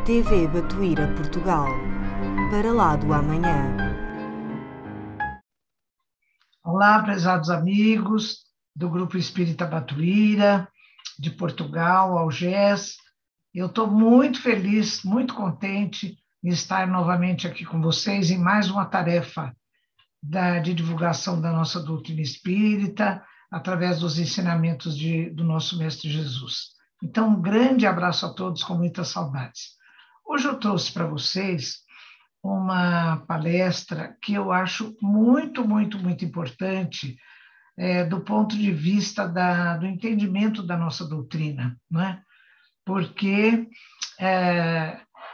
TV Batuíra Portugal, para lá do amanhã. Olá, prezados amigos do Grupo Espírita Batuíra, de Portugal, Algés. Eu estou muito feliz, muito contente em estar novamente aqui com vocês em mais uma tarefa de divulgação da nossa doutrina espírita, através dos ensinamentos do nosso Mestre Jesus. Então, um grande abraço a todos com muitas saudades. Hoje eu trouxe para vocês uma palestra que eu acho muito, muito, muito importante do ponto de vista do entendimento da nossa doutrina, não é? Porque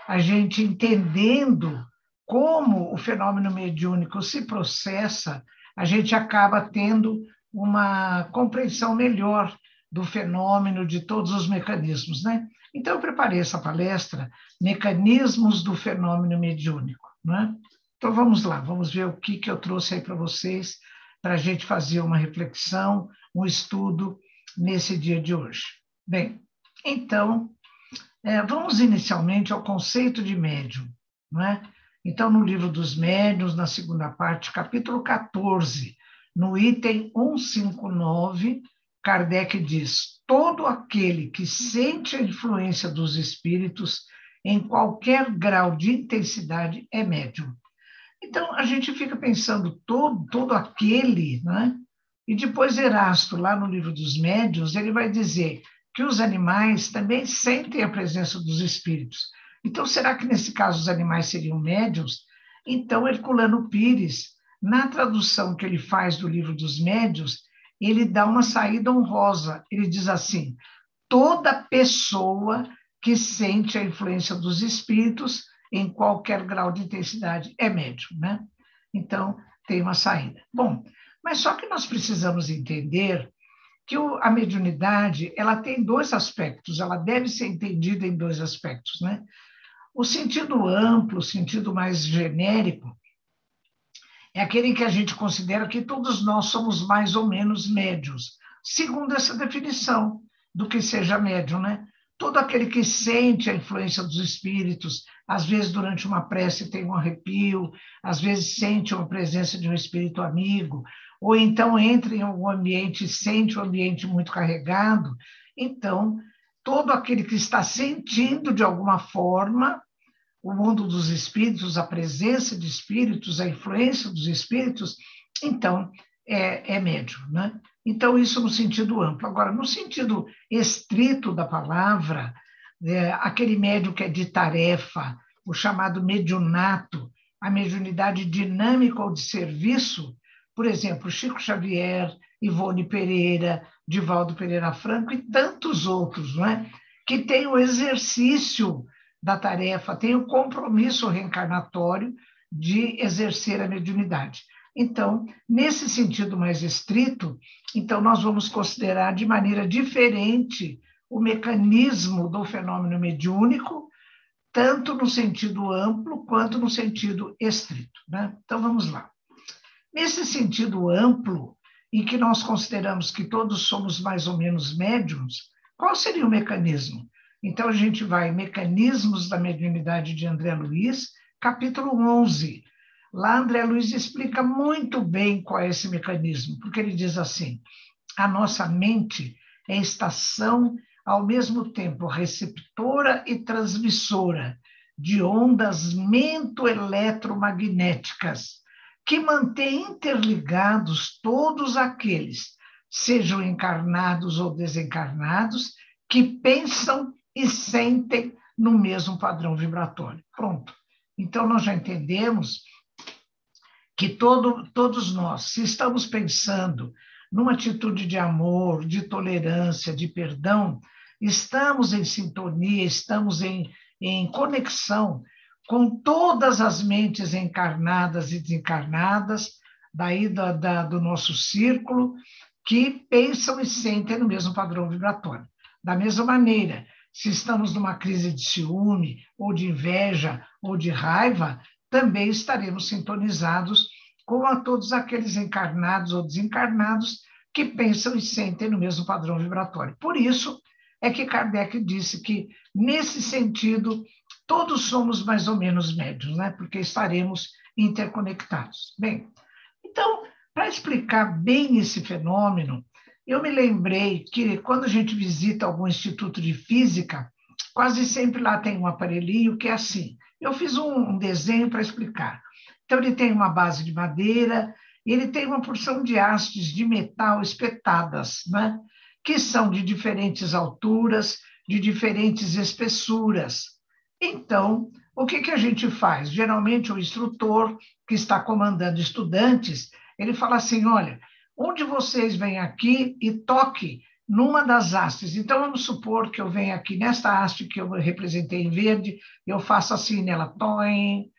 a gente entendendo como o fenômeno mediúnico se processa, a gente acaba tendo uma compreensão melhor do fenômeno, de todos os mecanismos, né? Então, eu preparei essa palestra, Mecanismos do Fenômeno Mediúnico, né? Então, vamos lá, vamos ver o que eu trouxe aí para vocês, para a gente fazer uma reflexão, um estudo nesse dia de hoje. Bem, então, vamos inicialmente ao conceito de médium, não é? Então, no Livro dos Médiuns, na segunda parte, capítulo 14, no item 159, Kardec diz: todo aquele que sente a influência dos espíritos em qualquer grau de intensidade é médium. Então, a gente fica pensando todo aquele, né? E depois Erasto, lá no Livro dos Médiuns, ele vai dizer que os animais também sentem a presença dos espíritos. Então, será que nesse caso os animais seriam médiuns? Então, Herculano Pires, na tradução que ele faz do Livro dos Médiuns, ele dá uma saída honrosa. Ele diz assim: toda pessoa que sente a influência dos espíritos em qualquer grau de intensidade é médium, né? Então, tem uma saída. Bom, mas só que nós precisamos entender que a mediunidade, ela tem dois aspectos, ela deve ser entendida em dois aspectos, né? O sentido amplo, o sentido mais genérico, é aquele em que a gente considera que todos nós somos mais ou menos médiuns, segundo essa definição do que seja médium, né? Todo aquele que sente a influência dos espíritos, às vezes durante uma prece tem um arrepio, às vezes sente uma presença de um espírito amigo, ou então entra em algum ambiente e sente o ambiente muito carregado. Então, todo aquele que está sentindo de alguma forma o mundo dos espíritos, a presença de espíritos, a influência dos espíritos, então é médium, né? Então, isso no sentido amplo. Agora, no sentido estrito da palavra, aquele médium que é de tarefa, o chamado mediunato, a mediunidade dinâmica ou de serviço, por exemplo, Chico Xavier, Ivone Pereira, Divaldo Pereira Franco e tantos outros, não é? Que tem o exercício da tarefa, tem o compromisso reencarnatório de exercer a mediunidade. Então, nesse sentido mais estrito, então nós vamos considerar de maneira diferente o mecanismo do fenômeno mediúnico, tanto no sentido amplo quanto no sentido estrito, né? Então, vamos lá. Nesse sentido amplo, em que nós consideramos que todos somos mais ou menos médiums, qual seria o mecanismo? Então, a gente vai Mecanismos da Mediunidade de André Luiz, capítulo 11. Lá, André Luiz explica muito bem qual é esse mecanismo, porque ele diz assim: a nossa mente é estação, ao mesmo tempo receptora e transmissora de ondas mento-eletromagnéticas, que mantém interligados todos aqueles, sejam encarnados ou desencarnados, que pensam e sentem no mesmo padrão vibratório. Pronto. Então, nós já entendemos que todos nós, se estamos pensando numa atitude de amor, de tolerância, de perdão, estamos em sintonia, estamos em conexão com todas as mentes encarnadas e desencarnadas, daí do nosso círculo, que pensam e sentem no mesmo padrão vibratório. Da mesma maneira, se estamos numa crise de ciúme, ou de inveja, ou de raiva, também estaremos sintonizados com todos aqueles encarnados ou desencarnados que pensam e sentem no mesmo padrão vibratório. Por isso é que Kardec disse que, nesse sentido, todos somos mais ou menos médios, né? Porque estaremos interconectados. Bem, então, para explicar bem esse fenômeno, eu me lembrei que quando a gente visita algum instituto de física, quase sempre lá tem um aparelhinho que é assim. Eu fiz um desenho para explicar. Então, ele tem uma base de madeira, ele tem uma porção de hastes de metal espetadas, né? Que são de diferentes alturas, de diferentes espessuras. Então, o que a gente faz? Geralmente, o instrutor que está comandando estudantes, ele fala assim, olha, onde vocês vêm aqui e toque numa das hastes. Então, vamos supor que eu venho aqui nesta haste que eu representei em verde, eu faço assim nela, toim.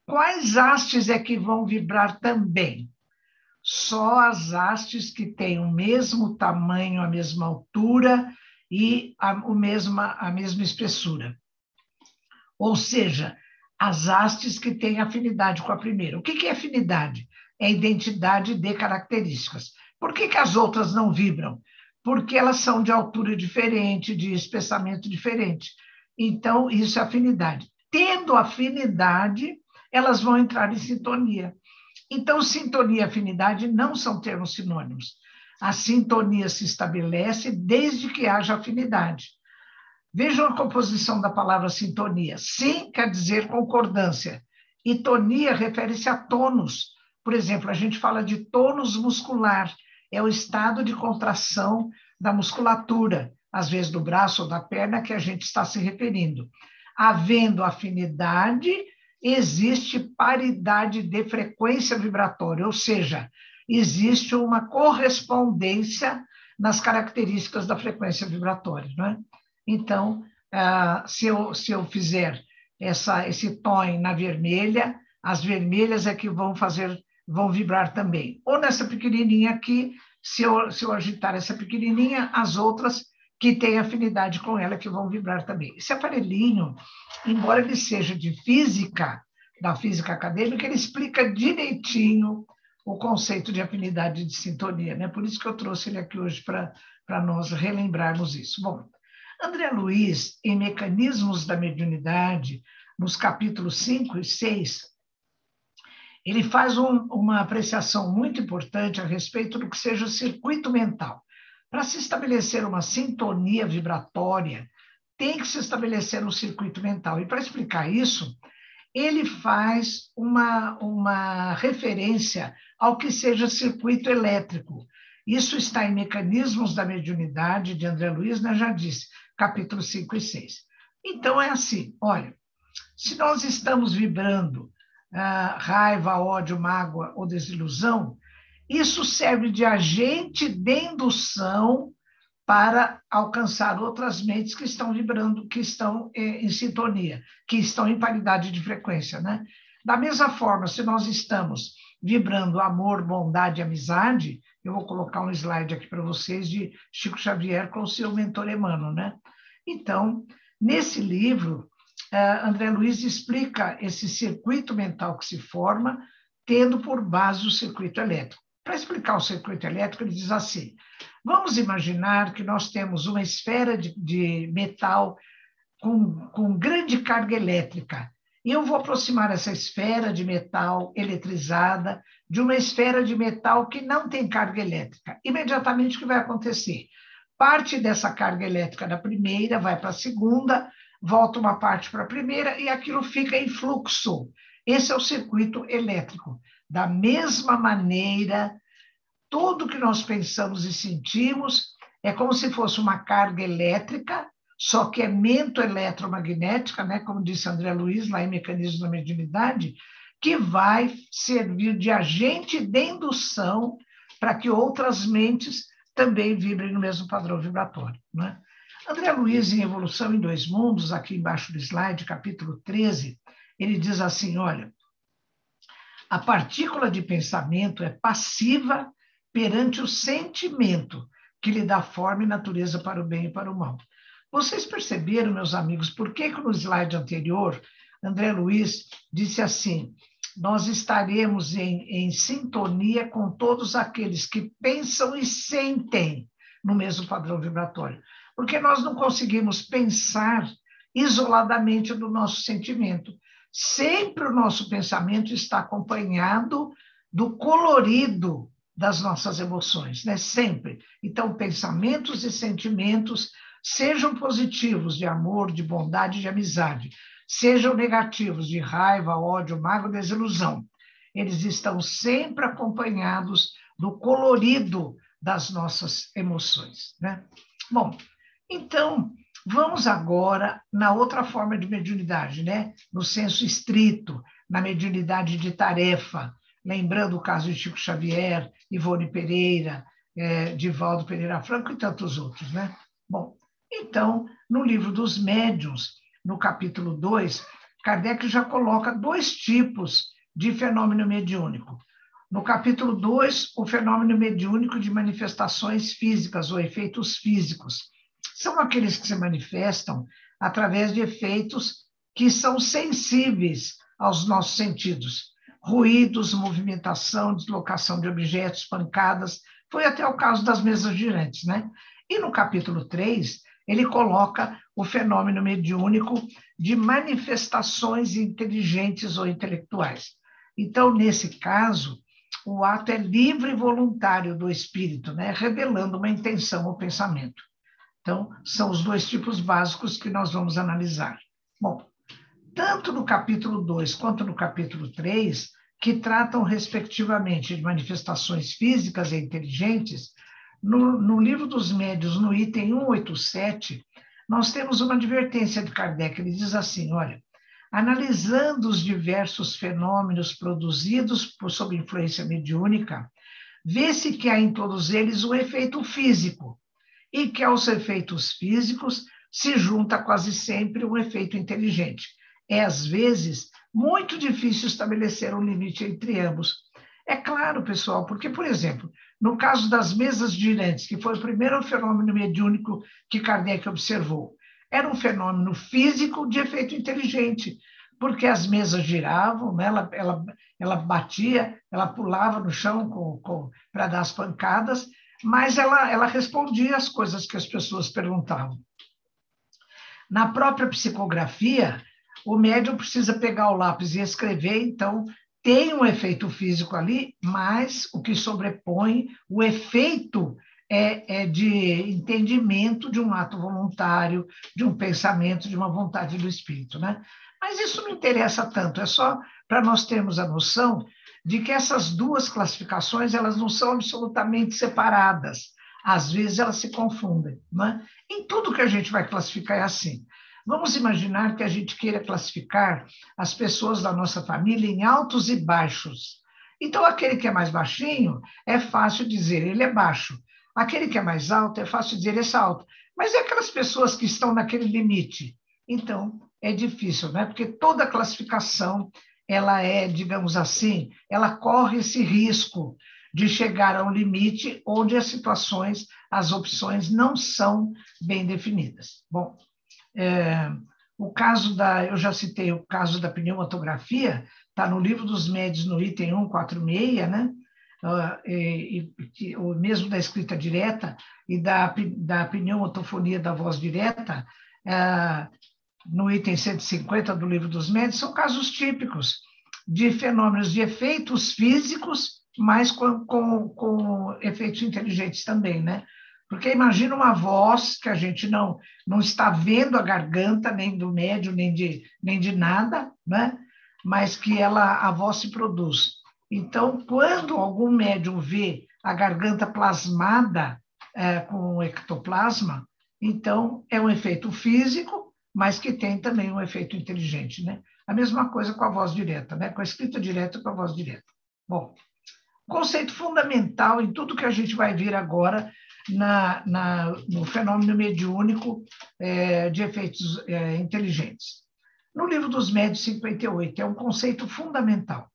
Quais hastes é que vão vibrar também? Só as hastes que têm o mesmo tamanho, a mesma altura e a mesma espessura. Ou seja, as hastes que têm afinidade com a primeira. O que é afinidade? É identidade de características. Por que as outras não vibram? Porque elas são de altura diferente, de espessamento diferente. Então, isso é afinidade. Tendo afinidade, elas vão entrar em sintonia. Então, sintonia e afinidade não são termos sinônimos. A sintonia se estabelece desde que haja afinidade. Vejam a composição da palavra sintonia. Sim quer dizer concordância. E tonia refere-se a tônus. Por exemplo, a gente fala de tônus muscular. É o estado de contração da musculatura, às vezes do braço ou da perna, que a gente está se referindo. Havendo afinidade, existe paridade de frequência vibratória, ou seja, existe uma correspondência nas características da frequência vibratória, não é? Então, se eu fizer esse tom na vermelha, as vermelhas é que vão vibrar também. Ou nessa pequenininha aqui, se eu agitar essa pequenininha, as outras que têm afinidade com ela que vão vibrar também. Esse aparelhinho, embora ele seja de física, da física acadêmica, ele explica direitinho o conceito de afinidade e de sintonia, né? Por isso que eu trouxe ele aqui hoje para nós relembrarmos isso. Bom, André Luiz, em Mecanismos da Mediunidade, nos capítulos 5 e 6, ele faz uma apreciação muito importante a respeito do que seja o circuito mental. Para se estabelecer uma sintonia vibratória, tem que se estabelecer um circuito mental. E para explicar isso, ele faz uma referência ao que seja circuito elétrico. Isso está em Mecanismos da Mediunidade, de André Luiz, né? Já disse, capítulos 5 e 6. Então, é assim, olha, se nós estamos vibrando raiva, ódio, mágoa ou desilusão, isso serve de agente de indução para alcançar outras mentes que estão vibrando, que estão em sintonia, que estão em paridade de frequência, né? Da mesma forma, se nós estamos vibrando amor, bondade e amizade, eu vou colocar um slide aqui para vocês de Chico Xavier com o seu mentor Emmanuel, né? Então, nesse livro, André Luiz explica esse circuito mental que se forma, tendo por base o circuito elétrico. Para explicar o circuito elétrico, ele diz assim, vamos imaginar que nós temos uma esfera de metal com grande carga elétrica, e eu vou aproximar essa esfera de metal eletrizada de uma esfera de metal que não tem carga elétrica. Imediatamente, o que vai acontecer? Parte dessa carga elétrica da primeira vai para a segunda, volta uma parte para a primeira e aquilo fica em fluxo. Esse é o circuito elétrico. Da mesma maneira, tudo que nós pensamos e sentimos é como se fosse uma carga elétrica, só que é mento eletromagnética, né, como disse André Luiz, lá em Mecanismos da Mediunidade, que vai servir de agente de indução para que outras mentes também vibrem no mesmo padrão vibratório, né? André Luiz, em Evolução em Dois Mundos, aqui embaixo do slide, capítulo 13, ele diz assim, olha, a partícula de pensamento é passiva perante o sentimento que lhe dá forma e natureza para o bem e para o mal. Vocês perceberam, meus amigos, por que no slide anterior, André Luiz disse assim, nós estaremos em sintonia com todos aqueles que pensam e sentem no mesmo padrão vibratório. Porque nós não conseguimos pensar isoladamente do nosso sentimento. Sempre o nosso pensamento está acompanhado do colorido das nossas emoções, né? Sempre. Então, pensamentos e sentimentos, sejam positivos, de amor, de bondade, de amizade, sejam negativos, de raiva, ódio, mágoa, desilusão, eles estão sempre acompanhados do colorido das nossas emoções, né? Bom, então, vamos agora na outra forma de mediunidade, né? No senso estrito, na mediunidade de tarefa, lembrando o caso de Chico Xavier, Ivone Pereira, Divaldo Pereira Franco e tantos outros, né? Bom, então, no livro dos médiuns, no capítulo 2, Kardec já coloca 2 tipos de fenômeno mediúnico. No capítulo 2, o fenômeno mediúnico de manifestações físicas ou efeitos físicos. São aqueles que se manifestam através de efeitos que são sensíveis aos nossos sentidos. Ruídos, movimentação, deslocação de objetos, pancadas. Foi até o caso das mesas girantes, né? E no capítulo 3, ele coloca o fenômeno mediúnico de manifestações inteligentes ou intelectuais. Então, nesse caso, o ato é livre e voluntário do espírito, né? Revelando uma intenção ou pensamento. Então, são os 2 tipos básicos que nós vamos analisar. Bom, tanto no capítulo 2 quanto no capítulo 3, que tratam, respectivamente, de manifestações físicas e inteligentes, no livro dos médiuns, no item 187, nós temos uma advertência de Kardec. Ele diz assim, olha, analisando os diversos fenômenos produzidos sob influência mediúnica, vê-se que há em todos eles um efeito físico, e que aos efeitos físicos se junta quase sempre um efeito inteligente. É, às vezes, muito difícil estabelecer um limite entre ambos. É claro, pessoal, porque, por exemplo, no caso das mesas girantes, que foi o primeiro fenômeno mediúnico que Kardec observou, era um fenômeno físico de efeito inteligente, porque as mesas giravam, né? ela batia, ela pulava no chão para dar as pancadas, mas ela respondia às coisas que as pessoas perguntavam. Na própria psicografia, o médium precisa pegar o lápis e escrever, então tem um efeito físico ali, mas o que sobrepõe o efeito é de entendimento de um ato voluntário, de um pensamento, de uma vontade do espírito, né? Mas isso não interessa tanto, é só para nós termos a noção de que essas 2 classificações, elas não são absolutamente separadas. Às vezes elas se confundem, né? Em tudo que a gente vai classificar é assim. Vamos imaginar que a gente queira classificar as pessoas da nossa família em altos e baixos. Então, aquele que é mais baixinho, é fácil dizer, ele é baixo. Aquele que é mais alto, é fácil dizer, esse é alto. Mas e aquelas pessoas que estão naquele limite? Então, é difícil, né? Porque toda classificação, ela é, digamos assim, ela corre esse risco de chegar a um limite onde as situações, as opções não são bem definidas. Bom, o caso eu já citei o caso da pneumatografia, está no livro dos médiuns, no item 146, né? O mesmo da escrita direta e da pneumatofonia da voz direta, no item 150 do livro dos médiuns, são casos típicos de fenômenos de efeitos físicos, mas com efeitos inteligentes também, né? Porque imagina uma voz que a gente não está vendo a garganta, nem do médium, nem de nada, né? Mas que a voz se produz. Então, quando algum médium vê a garganta plasmada com o ectoplasma, então é um efeito físico, mas que tem também um efeito inteligente, né? A mesma coisa com a voz direta, né? Com a escrita direta e com a voz direta. Bom, conceito fundamental em tudo que a gente vai ver agora no fenômeno mediúnico de efeitos inteligentes. No livro dos médiuns 58, é um conceito fundamental.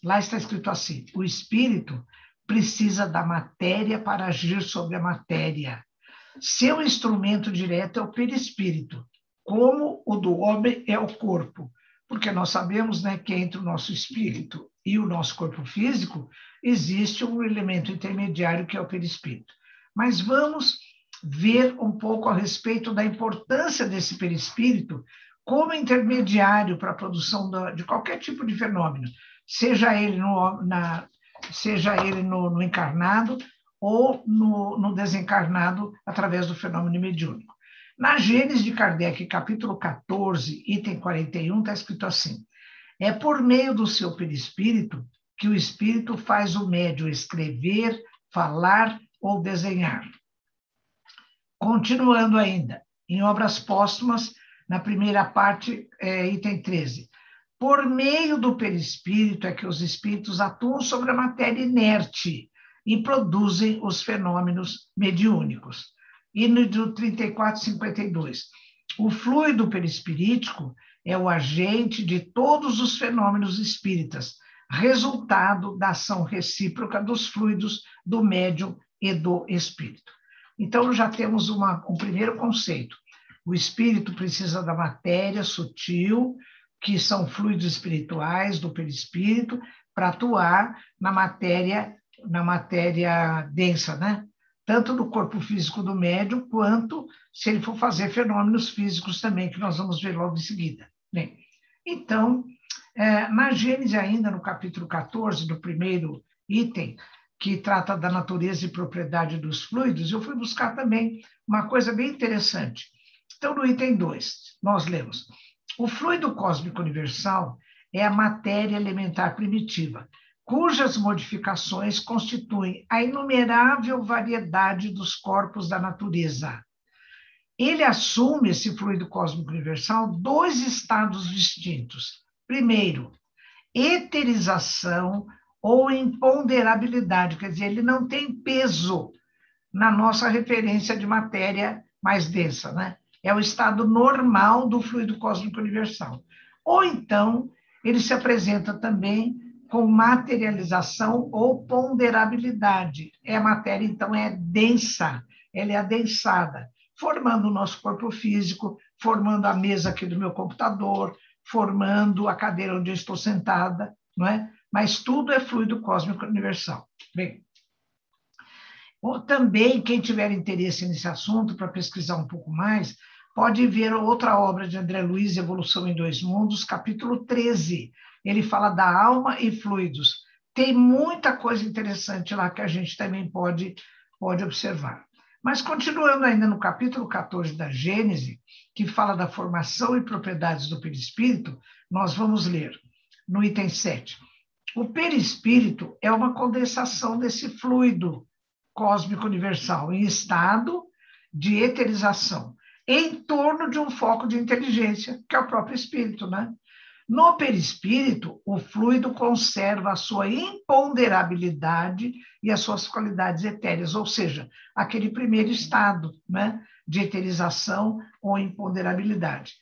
Lá está escrito assim: o espírito precisa da matéria para agir sobre a matéria. Seu instrumento direto é o perispírito, como o do homem é o corpo, porque nós sabemos, né, que entre o nosso espírito e o nosso corpo físico existe um elemento intermediário que é o perispírito. Mas vamos ver um pouco a respeito da importância desse perispírito como intermediário para a produção de qualquer tipo de fenômeno, seja ele no encarnado ou no desencarnado, através do fenômeno mediúnico. Na Gênese de Kardec, capítulo 14, item 41, está escrito assim: é por meio do seu perispírito que o espírito faz o médium escrever, falar ou desenhar. Continuando ainda, em obras póstumas, na primeira parte, item 13. Por meio do perispírito é que os espíritos atuam sobre a matéria inerte e produzem os fenômenos mediúnicos. E no do 3452, o fluido perispirítico é o agente de todos os fenômenos espíritas, resultado da ação recíproca dos fluidos do médium e do espírito. Então, já temos um primeiro conceito. O espírito precisa da matéria sutil, que são fluidos espirituais do perispírito, para atuar na matéria densa, né? Tanto no corpo físico do médium, quanto se ele for fazer fenômenos físicos também, que nós vamos ver logo em seguida. Bem, então, na Gênese ainda, no capítulo 14, do primeiro item, que trata da natureza e propriedade dos fluidos, eu fui buscar também uma coisa bem interessante. Então, no item 2, nós lemos: o fluido cósmico universal é a matéria elementar primitiva, cujas modificações constituem a inumerável variedade dos corpos da natureza. Ele assume, esse fluido cósmico universal, dois estados distintos. Primeiro, eterização ou imponderabilidade, quer dizer, ele não tem peso na nossa referência de matéria mais densa, né? É o estado normal do fluido cósmico universal. Ou então, ele se apresenta também com materialização ou ponderabilidade. A matéria, então, é densa, ela é adensada, formando o nosso corpo físico, formando a mesa aqui do meu computador, formando a cadeira onde eu estou sentada, não é? Mas tudo é fluido cósmico universal. Bem, ou também, quem tiver interesse nesse assunto, para pesquisar um pouco mais, pode ver outra obra de André Luiz, Evolução em Dois Mundos, capítulo 13. Ele fala da alma e fluidos. Tem muita coisa interessante lá que a gente também pode observar. Mas, continuando ainda no capítulo 14 da Gênese, que fala da formação e propriedades do perispírito, nós vamos ler no item 7. O perispírito é uma condensação desse fluido cósmico universal em estado de eterização, em torno de um foco de inteligência, que é o próprio espírito, né? No perispírito, o fluido conserva a sua imponderabilidade e as suas qualidades etéreas, ou seja, aquele primeiro estado, né, de eterização ou imponderabilidade.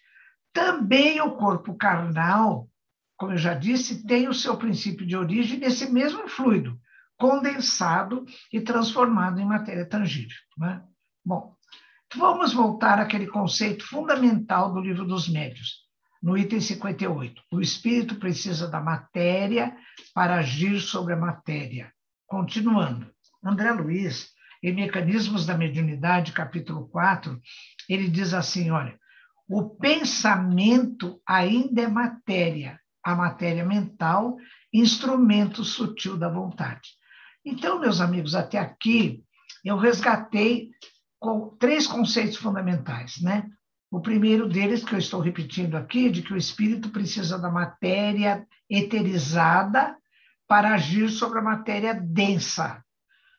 Também o corpo carnal, como eu já disse, tem o seu princípio de origem nesse mesmo fluido, condensado e transformado em matéria tangível, né? Bom, vamos voltar àquele conceito fundamental do Livro dos Médiuns. No item 58, o espírito precisa da matéria para agir sobre a matéria. Continuando, André Luiz, em Mecanismos da Mediunidade, capítulo 4, ele diz assim, olha, o pensamento ainda é matéria, a matéria mental, instrumento sutil da vontade. Então, meus amigos, até aqui, eu resgatei com 3 conceitos fundamentais, né? O primeiro deles, que eu estou repetindo aqui, de que o espírito precisa da matéria eterizada para agir sobre a matéria densa.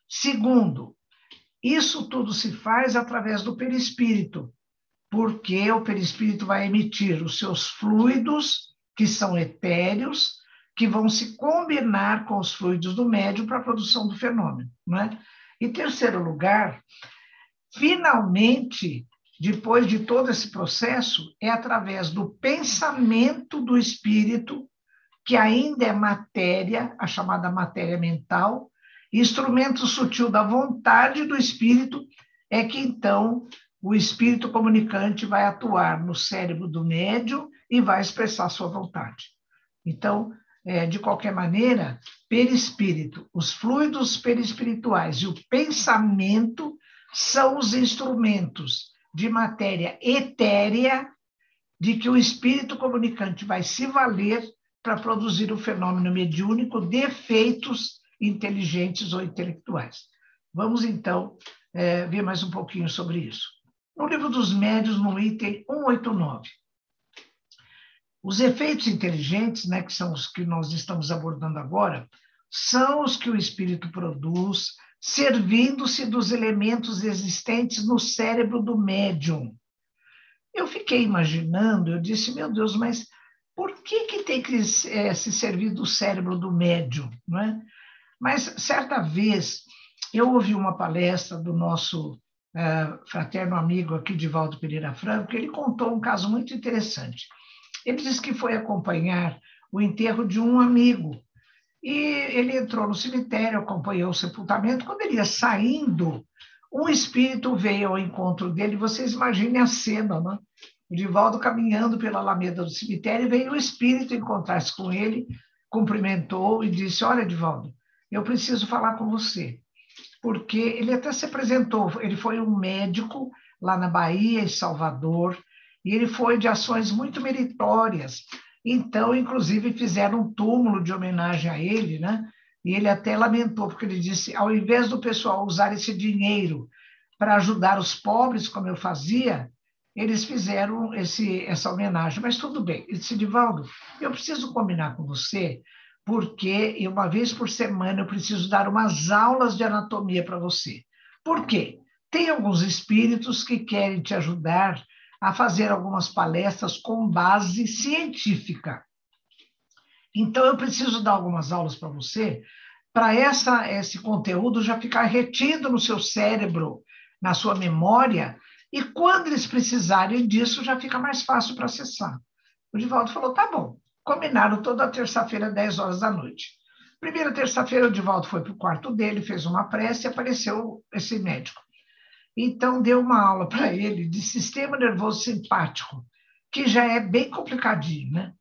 Segundo, isso tudo se faz através do perispírito, porque o perispírito vai emitir os seus fluidos, que são etéreos, que vão se combinar com os fluidos do médium para a produção do fenômeno, não é? Em terceiro lugar, finalmente, depois de todo esse processo, é através do pensamento do espírito, que ainda é matéria, a chamada matéria mental, instrumento sutil da vontade do espírito, é que então o espírito comunicante vai atuar no cérebro do médium e vai expressar sua vontade. Então, de qualquer maneira, perispírito, os fluidos perispirituais e o pensamento são os instrumentos de matéria etérea de que o espírito comunicante vai se valer para produzir o fenômeno mediúnico de efeitos inteligentes ou intelectuais. Vamos, então, ver mais um pouquinho sobre isso. No livro dos médiuns, no item 189, os efeitos inteligentes, né, que são os que nós estamos abordando agora, são os que o espírito produz, servindo-se dos elementos existentes no cérebro do médium. Eu fiquei imaginando, eu disse, meu Deus, mas por que tem que se servir do cérebro do médium, não é? Mas, certa vez, eu ouvi uma palestra do nosso fraterno amigo aqui, Divaldo Pereira Franco, ele contou um caso muito interessante. Ele disse que foi acompanhar o enterro de um amigo, e ele entrou no cemitério, acompanhou o sepultamento. Quando ele ia saindo, um espírito veio ao encontro dele. Vocês imaginem a cena, né? O Divaldo caminhando pela alameda do cemitério, veio o espírito encontrar-se com ele, cumprimentou e disse, olha, Divaldo, eu preciso falar com você. Porque ele até se apresentou, ele foi um médico lá na Bahia, em Salvador, e ele foi de ações muito meritórias. Então, inclusive, fizeram um túmulo de homenagem a ele, né? E ele até lamentou, porque ele disse, ao invés do pessoal usar esse dinheiro para ajudar os pobres, como eu fazia, eles fizeram essa homenagem. Mas tudo bem. Ele disse, Divaldo, eu preciso combinar com você, porque uma vez por semana eu preciso dar umas aulas de anatomia para você. Por quê? Tem alguns espíritos que querem te ajudar a fazer algumas palestras com base científica. Então, eu preciso dar algumas aulas para você, para esse conteúdo já ficar retido no seu cérebro, na sua memória, e quando eles precisarem disso, já fica mais fácil para acessar. O Divaldo falou, tá bom. Combinaram toda terça-feira, 10 horas da noite. Primeira terça-feira, o Divaldo foi para o quarto dele, fez uma prece e apareceu esse médico. Então, deu uma aula para ele de sistema nervoso simpático, que já é bem complicadinho, né?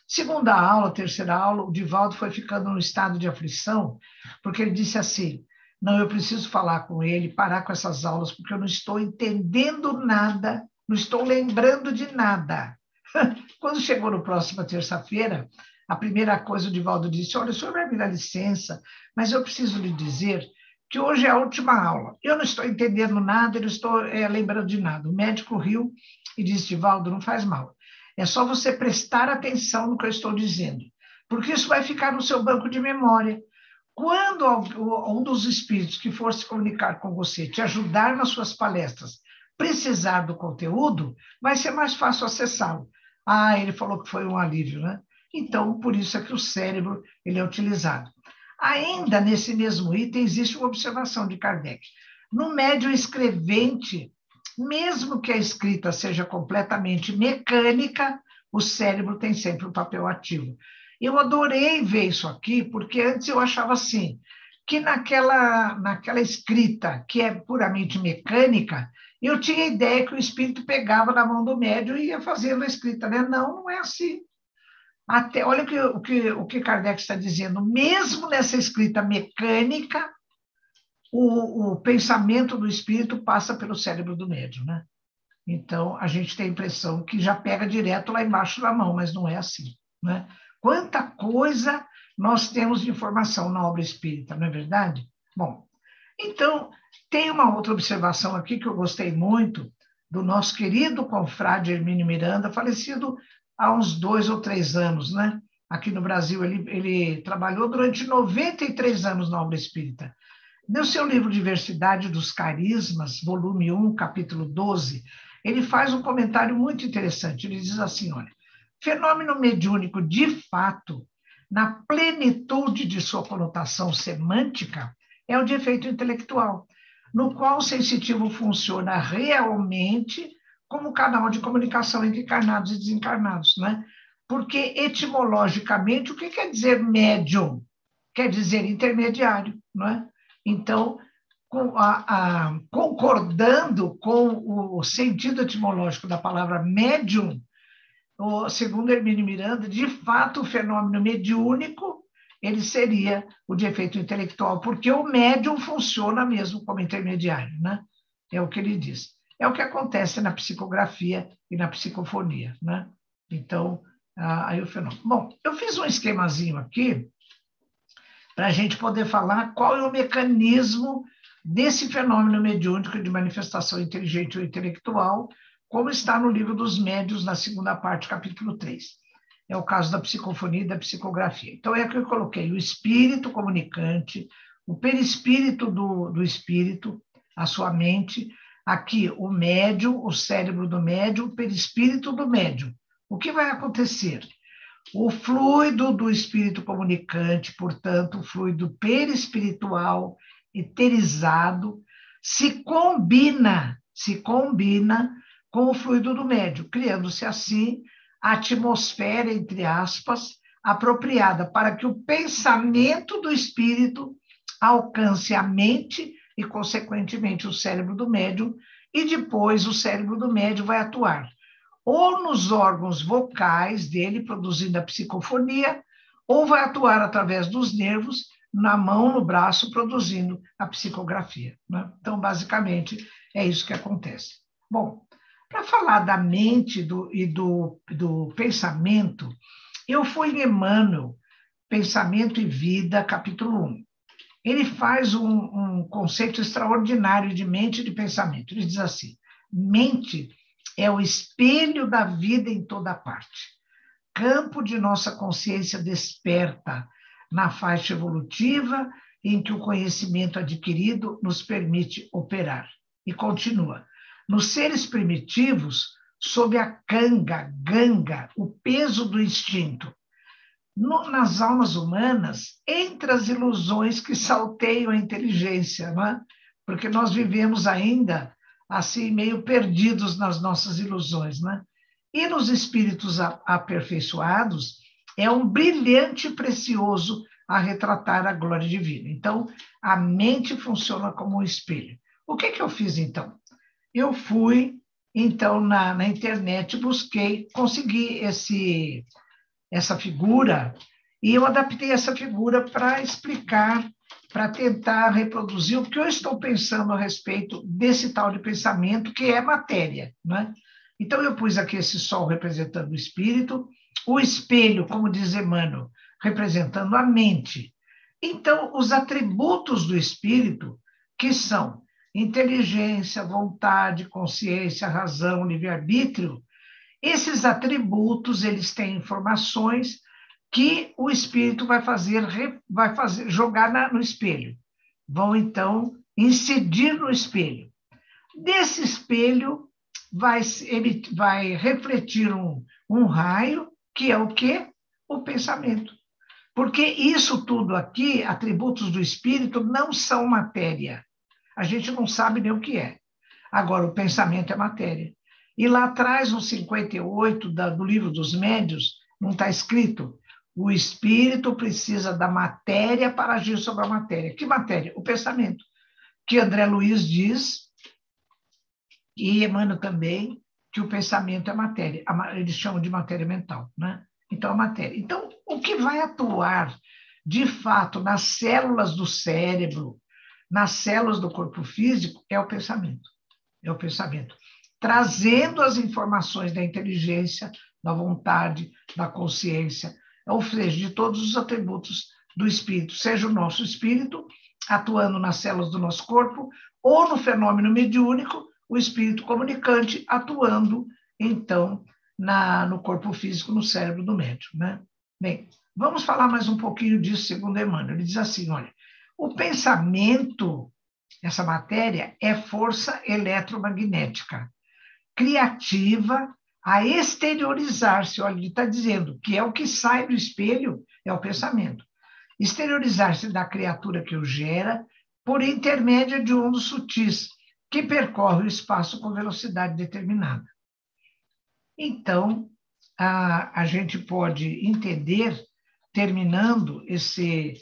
Segunda aula, terceira aula, o Divaldo foi ficando num estado de aflição, porque ele disse assim, não, eu preciso falar com ele, parar com essas aulas, porque eu não estou entendendo nada, não estou lembrando de nada. Quando chegou na próxima terça-feira, a primeira coisa o Divaldo disse, olha, o senhor vai me dar licença, mas eu preciso lhe dizer que hoje é a última aula. Eu não estou entendendo nada, eu não estou lembrando de nada. O médico riu e disse, Divaldo, não faz mal. É só você prestar atenção no que eu estou dizendo, porque isso vai ficar no seu banco de memória. Quando um dos espíritos que for se comunicar com você, te ajudar nas suas palestras, precisar do conteúdo, vai ser mais fácil acessá-lo. Ah, ele falou que foi um alívio, né? Então, por isso é que o cérebro ele é utilizado. Ainda nesse mesmo item, existe uma observação de Kardec. No médium escrevente, mesmo que a escrita seja completamente mecânica, o cérebro tem sempre um papel ativo. Eu adorei ver isso aqui, porque antes eu achava assim, que naquela escrita que é puramente mecânica, eu tinha a ideia que o espírito pegava na mão do médium e ia fazendo a escrita, né? Não, não é assim. Até, olha o que Kardec está dizendo, mesmo nessa escrita mecânica, o pensamento do espírito passa pelo cérebro do médium, né? Então, a gente tem a impressão que já pega direto lá embaixo da mão, mas não é assim, né? Quanta coisa nós temos de informação na obra espírita, não é verdade? Bom, então, tem uma outra observação aqui que eu gostei muito, do nosso querido confrade Hermínio Miranda, falecido há uns 2 ou 3 anos, né? Aqui no Brasil, ele trabalhou durante 93 anos na obra espírita. No seu livro Diversidade dos Carismas, volume 1, capítulo 12, ele faz um comentário muito interessante. Ele diz assim, olha, fenômeno mediúnico, de fato, na plenitude de sua conotação semântica, é o de efeito intelectual, no qual o sensitivo funciona realmente como canal de comunicação entre encarnados e desencarnados, né? Porque, etimologicamente, o que quer dizer médium? Quer dizer intermediário, não é? Então, concordando com o sentido etimológico da palavra médium, segundo Hermínio Miranda, de fato, o fenômeno mediúnico, ele seria o de efeito intelectual, porque o médium funciona mesmo como intermediário, né? é o que ele diz. É o que acontece na psicografia e na psicofonia, né? Então, aí o fenômeno. Bom, eu fiz um esquemazinho aqui para a gente poder falar qual é o mecanismo desse fenômeno mediúnico de manifestação inteligente ou intelectual, como está no livro dos médiuns, na segunda parte, capítulo 3. É o caso da psicofonia e da psicografia. Então, é que eu coloquei o espírito comunicante, o perispírito do espírito, a sua mente, aqui o médium, o cérebro do médium, o perispírito do médium. O que vai acontecer? O fluido do espírito comunicante, portanto, o fluido perispiritual, eterizado, se combina com o fluido do médium, criando-se assim a atmosfera, entre aspas, apropriada para que o pensamento do espírito alcance a mente e, consequentemente, o cérebro do médium, e depois o cérebro do médium vai atuar ou nos órgãos vocais dele, produzindo a psicofonia, ou vai atuar através dos nervos, na mão, no braço, produzindo a psicografia, né? Então, basicamente, é isso que acontece. Bom, para falar da mente e do pensamento, eu fui em Emmanuel, Pensamento e Vida, capítulo 1. Ele faz um conceito extraordinário de mente e de pensamento. Ele diz assim: mente é o espelho da vida em toda parte, campo de nossa consciência desperta na faixa evolutiva em que o conhecimento adquirido nos permite operar. E continua: nos seres primitivos, sob a ganga, o peso do instinto. Nas almas humanas, entre as ilusões que salteiam a inteligência, não é? Porque nós vivemos ainda assim, meio perdidos nas nossas ilusões, né? E nos espíritos aperfeiçoados, é um brilhante precioso a retratar a glória divina. Então, a mente funciona como um espelho. O que eu fiz, então? Eu fui, então, na internet, busquei, consegui essa figura, e eu adaptei essa figura para explicar, para tentar reproduzir o que eu estou pensando a respeito desse tal de pensamento, que é matéria, né? Então, eu pus aqui esse sol representando o espírito, o espelho, como diz Emmanuel, representando a mente. Então, os atributos do espírito, que são inteligência, vontade, consciência, razão, livre-arbítrio, esses atributos, eles têm informações que o espírito vai fazer jogar no espelho. Vão, então, incidir no espelho. Desse espelho vai refletir um raio, que é o quê? O pensamento. Porque isso tudo aqui, atributos do espírito, não são matéria. A gente não sabe nem o que é. Agora, o pensamento é matéria. E lá atrás, no 58 do Livro dos Médiuns, não está escrito: o espírito precisa da matéria para agir sobre a matéria. Que matéria? O pensamento. Que André Luiz diz, e Emmanuel também, que o pensamento é matéria. Eles chamam de matéria mental, né? Então, a matéria. Então, o que vai atuar, de fato, nas células do cérebro, nas células do corpo físico, é o pensamento. É o pensamento. Trazendo as informações da inteligência, da vontade, da consciência, ou seja, de todos os atributos do espírito, seja o nosso espírito atuando nas células do nosso corpo, ou no fenômeno mediúnico, o espírito comunicante atuando, então, no corpo físico, no cérebro do médium, né? Bem, vamos falar mais um pouquinho disso, segundo Emmanuel. Ele diz assim, olha, o pensamento, essa matéria, é força eletromagnética, criativa, a exteriorizar-se. Olha, ele está dizendo que é o que sai do espelho, é o pensamento. Exteriorizar-se da criatura que o gera por intermédio de ondas sutis, que percorre o espaço com velocidade determinada. Então, a gente pode entender, terminando esse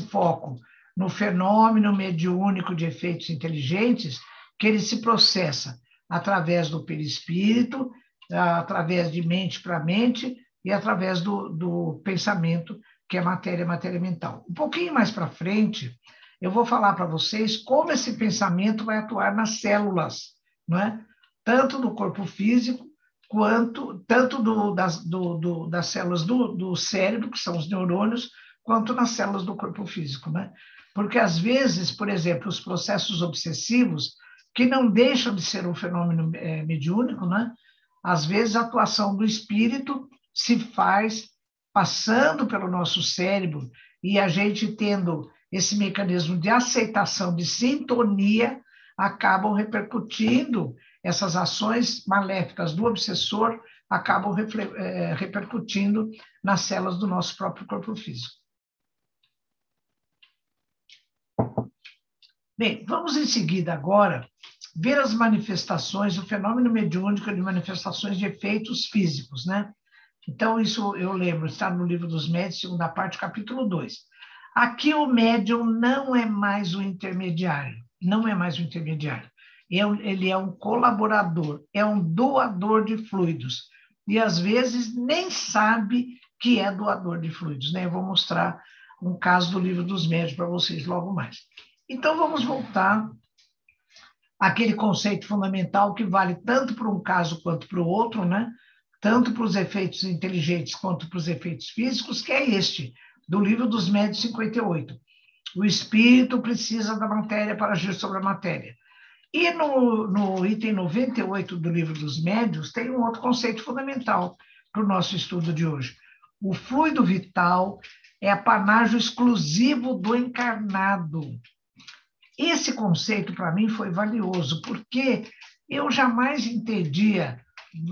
foco no fenômeno mediúnico de efeitos inteligentes, que ele se processa através do perispírito, através de mente para mente e através do pensamento, que é matéria mental. Um pouquinho mais para frente, eu vou falar para vocês como esse pensamento vai atuar nas células, não é? Tanto no corpo físico, quanto tanto das células do cérebro, que são os neurônios, quanto nas células do corpo físico, né? Porque, às vezes, por exemplo, os processos obsessivos, que não deixam de ser um fenômeno mediúnico, né? Às vezes, a atuação do espírito se faz passando pelo nosso cérebro e a gente tendo esse mecanismo de aceitação, de sintonia, acabam repercutindo, essas ações maléficas do obsessor acabam repercutindo nas células do nosso próprio corpo físico. Bem, vamos em seguida agora ver as manifestações, o fenômeno mediúnico de manifestações de efeitos físicos, né? Então, isso eu lembro, está no Livro dos Médiuns, segunda parte, capítulo 2. Aqui o médium não é mais o intermediário, não é mais o intermediário. Ele é um colaborador, é um doador de fluidos. E, às vezes, nem sabe que é doador de fluidos, né? Eu vou mostrar um caso do Livro dos Médiuns para vocês logo mais. Então, vamos voltar àquele conceito fundamental que vale tanto para um caso quanto para o outro, né? Tanto para os efeitos inteligentes quanto para os efeitos físicos, que é este, do Livro dos Médiuns 58. O espírito precisa da matéria para agir sobre a matéria. E no item 98 do Livro dos Médiuns tem um outro conceito fundamental para o nosso estudo de hoje. O fluido vital é apanágio exclusivo do encarnado. Esse conceito, para mim, foi valioso, porque eu jamais entendia,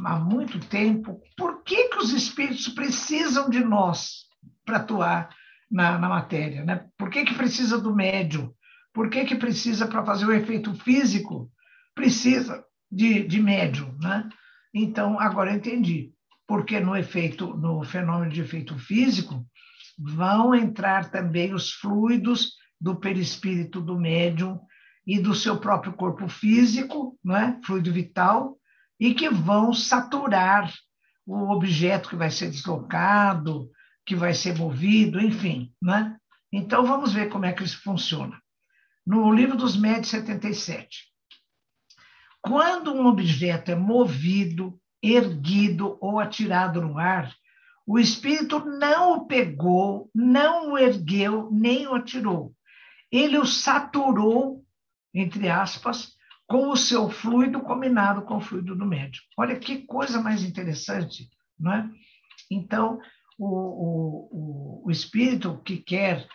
há muito tempo, por que os espíritos precisam de nós para atuar na matéria, né? Por que precisa do médium? Por que precisa, para fazer o efeito físico, precisa de médium, né? Então, agora eu entendi. Porque no fenômeno de efeito físico, vão entrar também os fluidos do perispírito do médium e do seu próprio corpo físico, né? Fluido vital, e que vão saturar o objeto que vai ser deslocado, que vai ser movido, enfim, né? Então, vamos ver como é que isso funciona. No Livro dos Médiuns 77. Quando um objeto é movido, erguido ou atirado no ar, o espírito não o pegou, não o ergueu, nem o atirou. Ele o saturou, entre aspas, com o seu fluido combinado com o fluido do médium. Olha que coisa mais interessante, não é? Então, o espírito que quer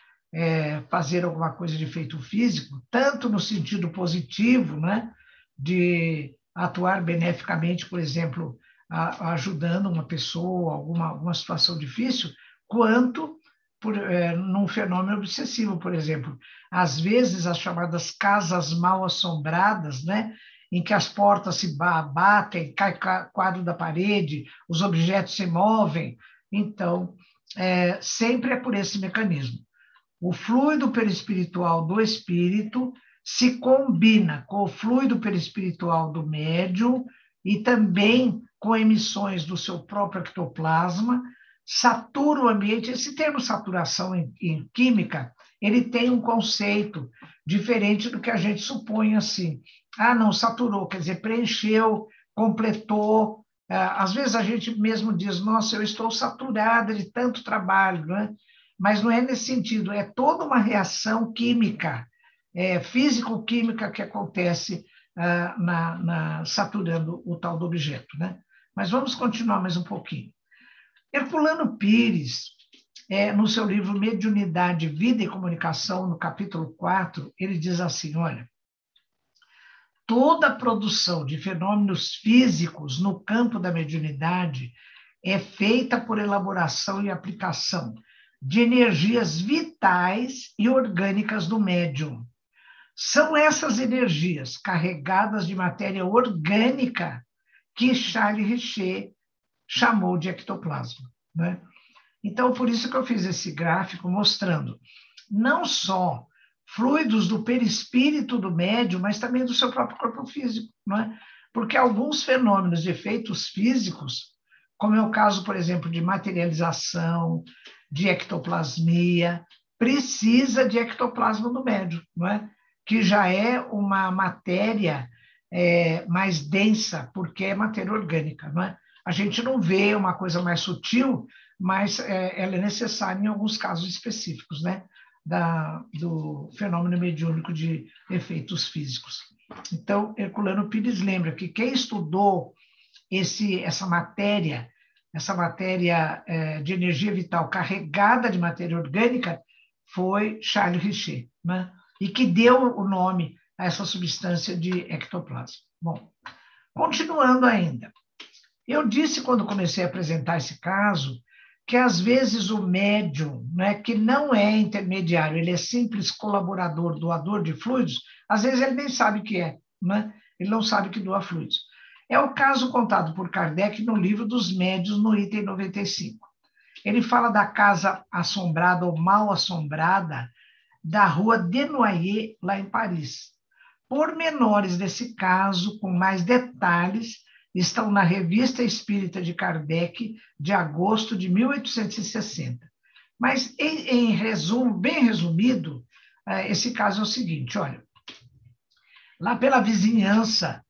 fazer alguma coisa de efeito físico, tanto no sentido positivo, né, de atuar beneficamente, por exemplo, ajudando uma pessoa, alguma situação difícil, quanto num fenômeno obsessivo, por exemplo. Às vezes, as chamadas casas mal assombradas, né, em que as portas se batem, cai quadro da parede, os objetos se movem. Então, sempre é por esse mecanismo. O fluido perispiritual do espírito se combina com o fluido perispiritual do médium e também com emissões do seu próprio ectoplasma, satura o ambiente. Esse termo saturação em química, ele tem um conceito diferente do que a gente supõe assim. Ah, não, saturou, quer dizer, preencheu, completou. Às vezes a gente mesmo diz, nossa, eu estou saturada de tanto trabalho, né? Mas não é nesse sentido, é toda uma reação química, físico-química que acontece saturando o tal do objeto, né? Mas vamos continuar mais um pouquinho. Herculano Pires, no seu livro Mediunidade, Vida e Comunicação, no capítulo 4, ele diz assim, olha, toda a produção de fenômenos físicos no campo da mediunidade é feita por elaboração e aplicação de energias vitais e orgânicas do médium. São essas energias carregadas de matéria orgânica que Charles Richer chamou de ectoplasma, né? Então, por isso que eu fiz esse gráfico mostrando não só fluidos do perispírito do médium, mas também do seu próprio corpo físico, né? Porque alguns fenômenos de efeitos físicos, como é o caso, por exemplo, de materialização, de ectoplasmia, precisa de ectoplasma no médium, não é? Que já é uma matéria mais densa, porque é matéria orgânica, não é? A gente não vê uma coisa mais sutil, mas ela é necessária em alguns casos específicos, né? Do fenômeno mediúnico de efeitos físicos. Então, Herculano Pires lembra que quem estudou essa matéria de energia vital carregada de matéria orgânica foi Charles Richer, né? E que deu o nome a essa substância de ectoplasma. Bom, continuando ainda. Eu disse, quando comecei a apresentar esse caso, que às vezes o médium, né, que não é intermediário, ele é simples colaborador, doador de fluidos, às vezes ele nem sabe o que é, né? Ele não sabe que doa fluidos. É o caso contado por Kardec no livro dos médiuns, no item 95. Ele fala da casa assombrada ou mal assombrada da rua Desnoyers, lá em Paris. Pormenores desse caso, com mais detalhes, estão na Revista Espírita de Kardec, de agosto de 1860. Mas, em resumo, bem resumido, esse caso é o seguinte, olha, lá pela vizinhança,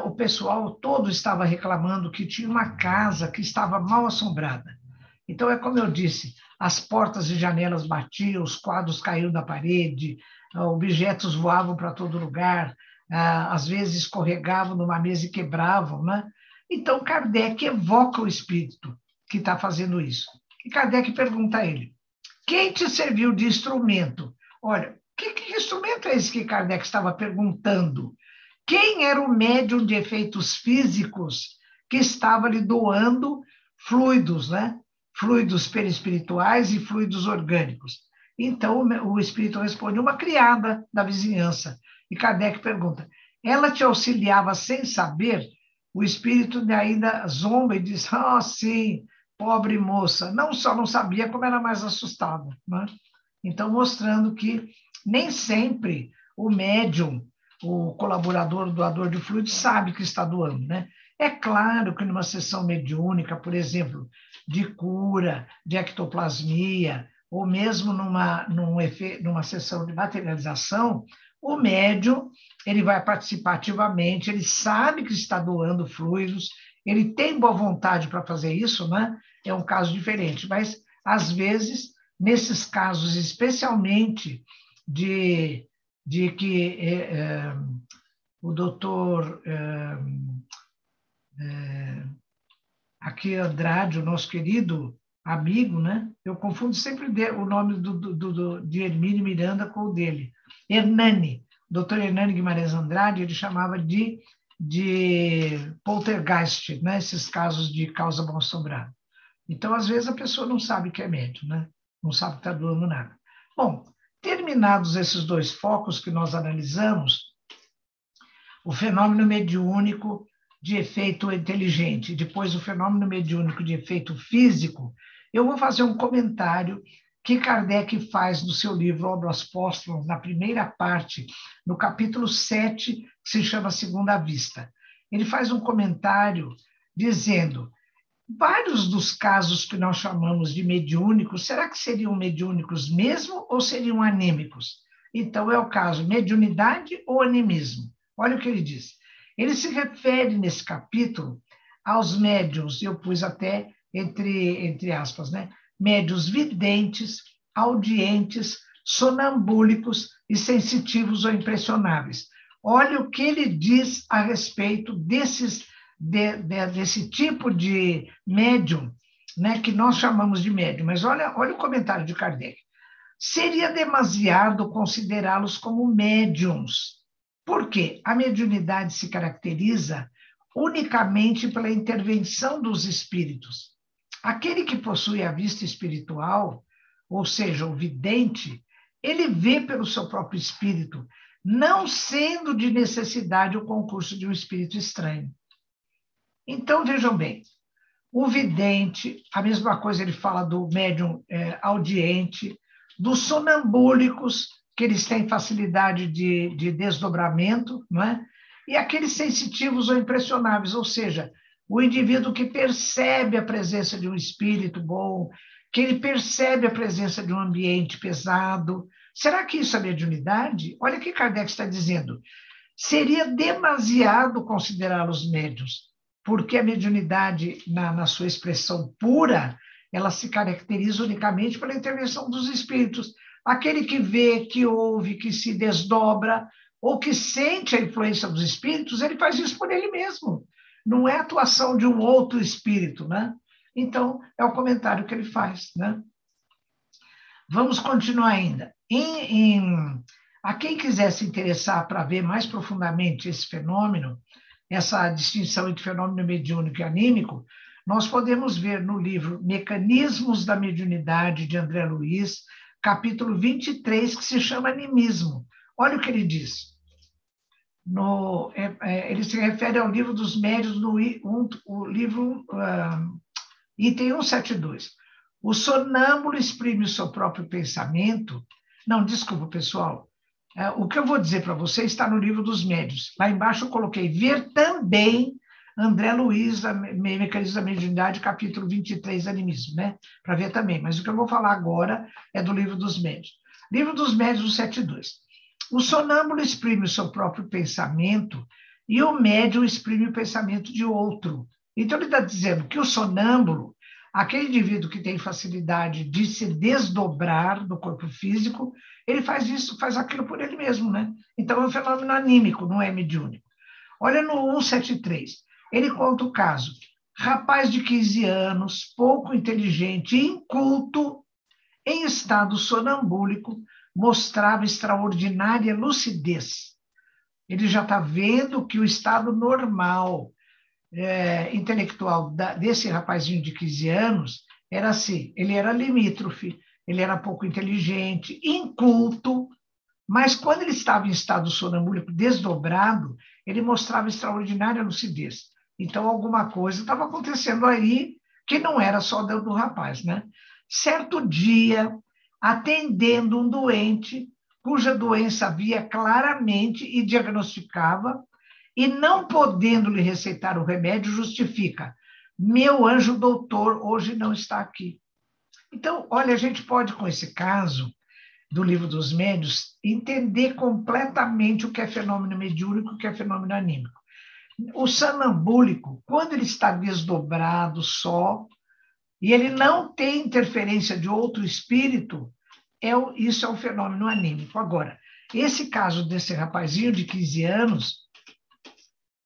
o pessoal todo estava reclamando que tinha uma casa que estava mal assombrada. Então, é como eu disse, as portas e janelas batiam, os quadros caíam da parede, objetos voavam para todo lugar, às vezes escorregavam numa mesa e quebravam, né? Então, Kardec evoca o espírito que está fazendo isso. E Kardec pergunta a ele, quem te serviu de instrumento? Olha, que instrumento é esse que Kardec estava perguntando? Quem era o médium de efeitos físicos que estava lhe doando fluidos, né? Fluidos perispirituais e fluidos orgânicos? Então, o espírito responde, uma criada da vizinhança. E Kardec pergunta, ela te auxiliava sem saber? O espírito ainda zomba e diz, sim, pobre moça. Não só não sabia, como era mais assustada, né? Então, mostrando que nem sempre o médium, o colaborador, o doador de fluidos, sabe que está doando, né? É claro que numa sessão mediúnica, por exemplo, de cura, de ectoplasmia, ou mesmo numa sessão de materialização, o médium ele vai participar ativamente, ele sabe que está doando fluidos, ele tem boa vontade para fazer isso, né? É um caso diferente, mas, às vezes, nesses casos, especialmente de que o doutor aqui Andrade, o nosso querido amigo, né? Eu confundo sempre o nome de Hermínio Miranda com o dele. Hernani, doutor Hernani Guimarães Andrade, ele chamava de poltergeist, né? Esses casos de causa mal assombrada. Então, às vezes, a pessoa não sabe que é médium, né? Não sabe que está doando nada. Bom, terminados esses dois focos que nós analisamos, o fenômeno mediúnico de efeito inteligente, depois o fenômeno mediúnico de efeito físico, eu vou fazer um comentário que Kardec faz no seu livro Obras Póstumas, na primeira parte, no capítulo 7, que se chama Segunda Vista. Ele faz um comentário dizendo, vários dos casos que nós chamamos de mediúnicos, será que seriam mediúnicos mesmo ou seriam anímicos? Então, é o caso mediunidade ou animismo. Olha o que ele diz. Ele se refere, nesse capítulo, aos médiuns, eu pus até entre aspas, né? Médiuns videntes, audientes, sonambúlicos e sensitivos ou impressionáveis. Olha o que ele diz a respeito desse tipo de médium, né, que nós chamamos de médium. Mas olha o comentário de Kardec. Seria demasiado considerá-los como médiums. Por quê? A mediunidade se caracteriza unicamente pela intervenção dos espíritos. Aquele que possui a vista espiritual, ou seja, o vidente, ele vê pelo seu próprio espírito, não sendo de necessidade o concurso de um espírito estranho. Então, vejam bem, o vidente, a mesma coisa ele fala do médium audiente, dos sonambúlicos, que eles têm facilidade de desdobramento, não é? E aqueles sensitivos ou impressionáveis, ou seja, o indivíduo que percebe a presença de um espírito bom, que ele percebe a presença de um ambiente pesado. Será que isso é mediunidade? Olha o que Kardec está dizendo. Seria demasiado considerá-los médiuns, porque a mediunidade, na sua expressão pura, ela se caracteriza unicamente pela intervenção dos espíritos. Aquele que vê, que ouve, que se desdobra, ou que sente a influência dos espíritos, ele faz isso por ele mesmo. Não é a atuação de um outro espírito, né? Então, é o comentário que ele faz, né? Vamos continuar ainda. A quem quiser se interessar para ver mais profundamente esse fenômeno, essa distinção entre fenômeno mediúnico e anímico, nós podemos ver no livro Mecanismos da Mediunidade, de André Luiz, capítulo 23, que se chama Animismo. Olha o que ele diz. Ele se refere ao livro dos médiuns, o livro item 172. O sonâmbulo exprime o seu próprio pensamento. Não, desculpa, pessoal. O que eu vou dizer para você está no livro dos médiuns. Lá embaixo eu coloquei ver também André Luiz, Mecanismos da Mediunidade, capítulo 23, Animismo, né? Para ver também. Mas o que eu vou falar agora é do livro dos médiuns. Livro dos médiuns, 172. O sonâmbulo exprime o seu próprio pensamento e o médium exprime o pensamento de outro. Então, ele está dizendo que o sonâmbulo, aquele indivíduo que tem facilidade de se desdobrar do corpo físico, ele faz isso, faz aquilo por ele mesmo, né? Então, é um fenômeno anímico, não é mediúnico. Olha no 173, ele conta o caso. Rapaz de 15 anos, pouco inteligente e inculto, em estado sonambúlico, mostrava extraordinária lucidez. Ele já está vendo que o estado normal intelectual desse rapazinho de 15 anos era assim, ele era limítrofe, ele era pouco inteligente, inculto, mas quando ele estava em estado sonambúlico desdobrado, ele mostrava extraordinária lucidez. Então, alguma coisa estava acontecendo aí que não era só do rapaz, né? Certo dia, atendendo um doente, cuja doença via claramente e diagnosticava, e não podendo lhe receitar o remédio, justifica: meu anjo doutor hoje não está aqui. Então, olha, a gente pode, com esse caso do Livro dos Médiuns, entender completamente o que é fenômeno mediúnico e o que é fenômeno anímico. O sonambúlico, quando ele está desdobrado só, e ele não tem interferência de outro espírito, isso é um fenômeno anímico. Agora, esse caso desse rapazinho de 15 anos,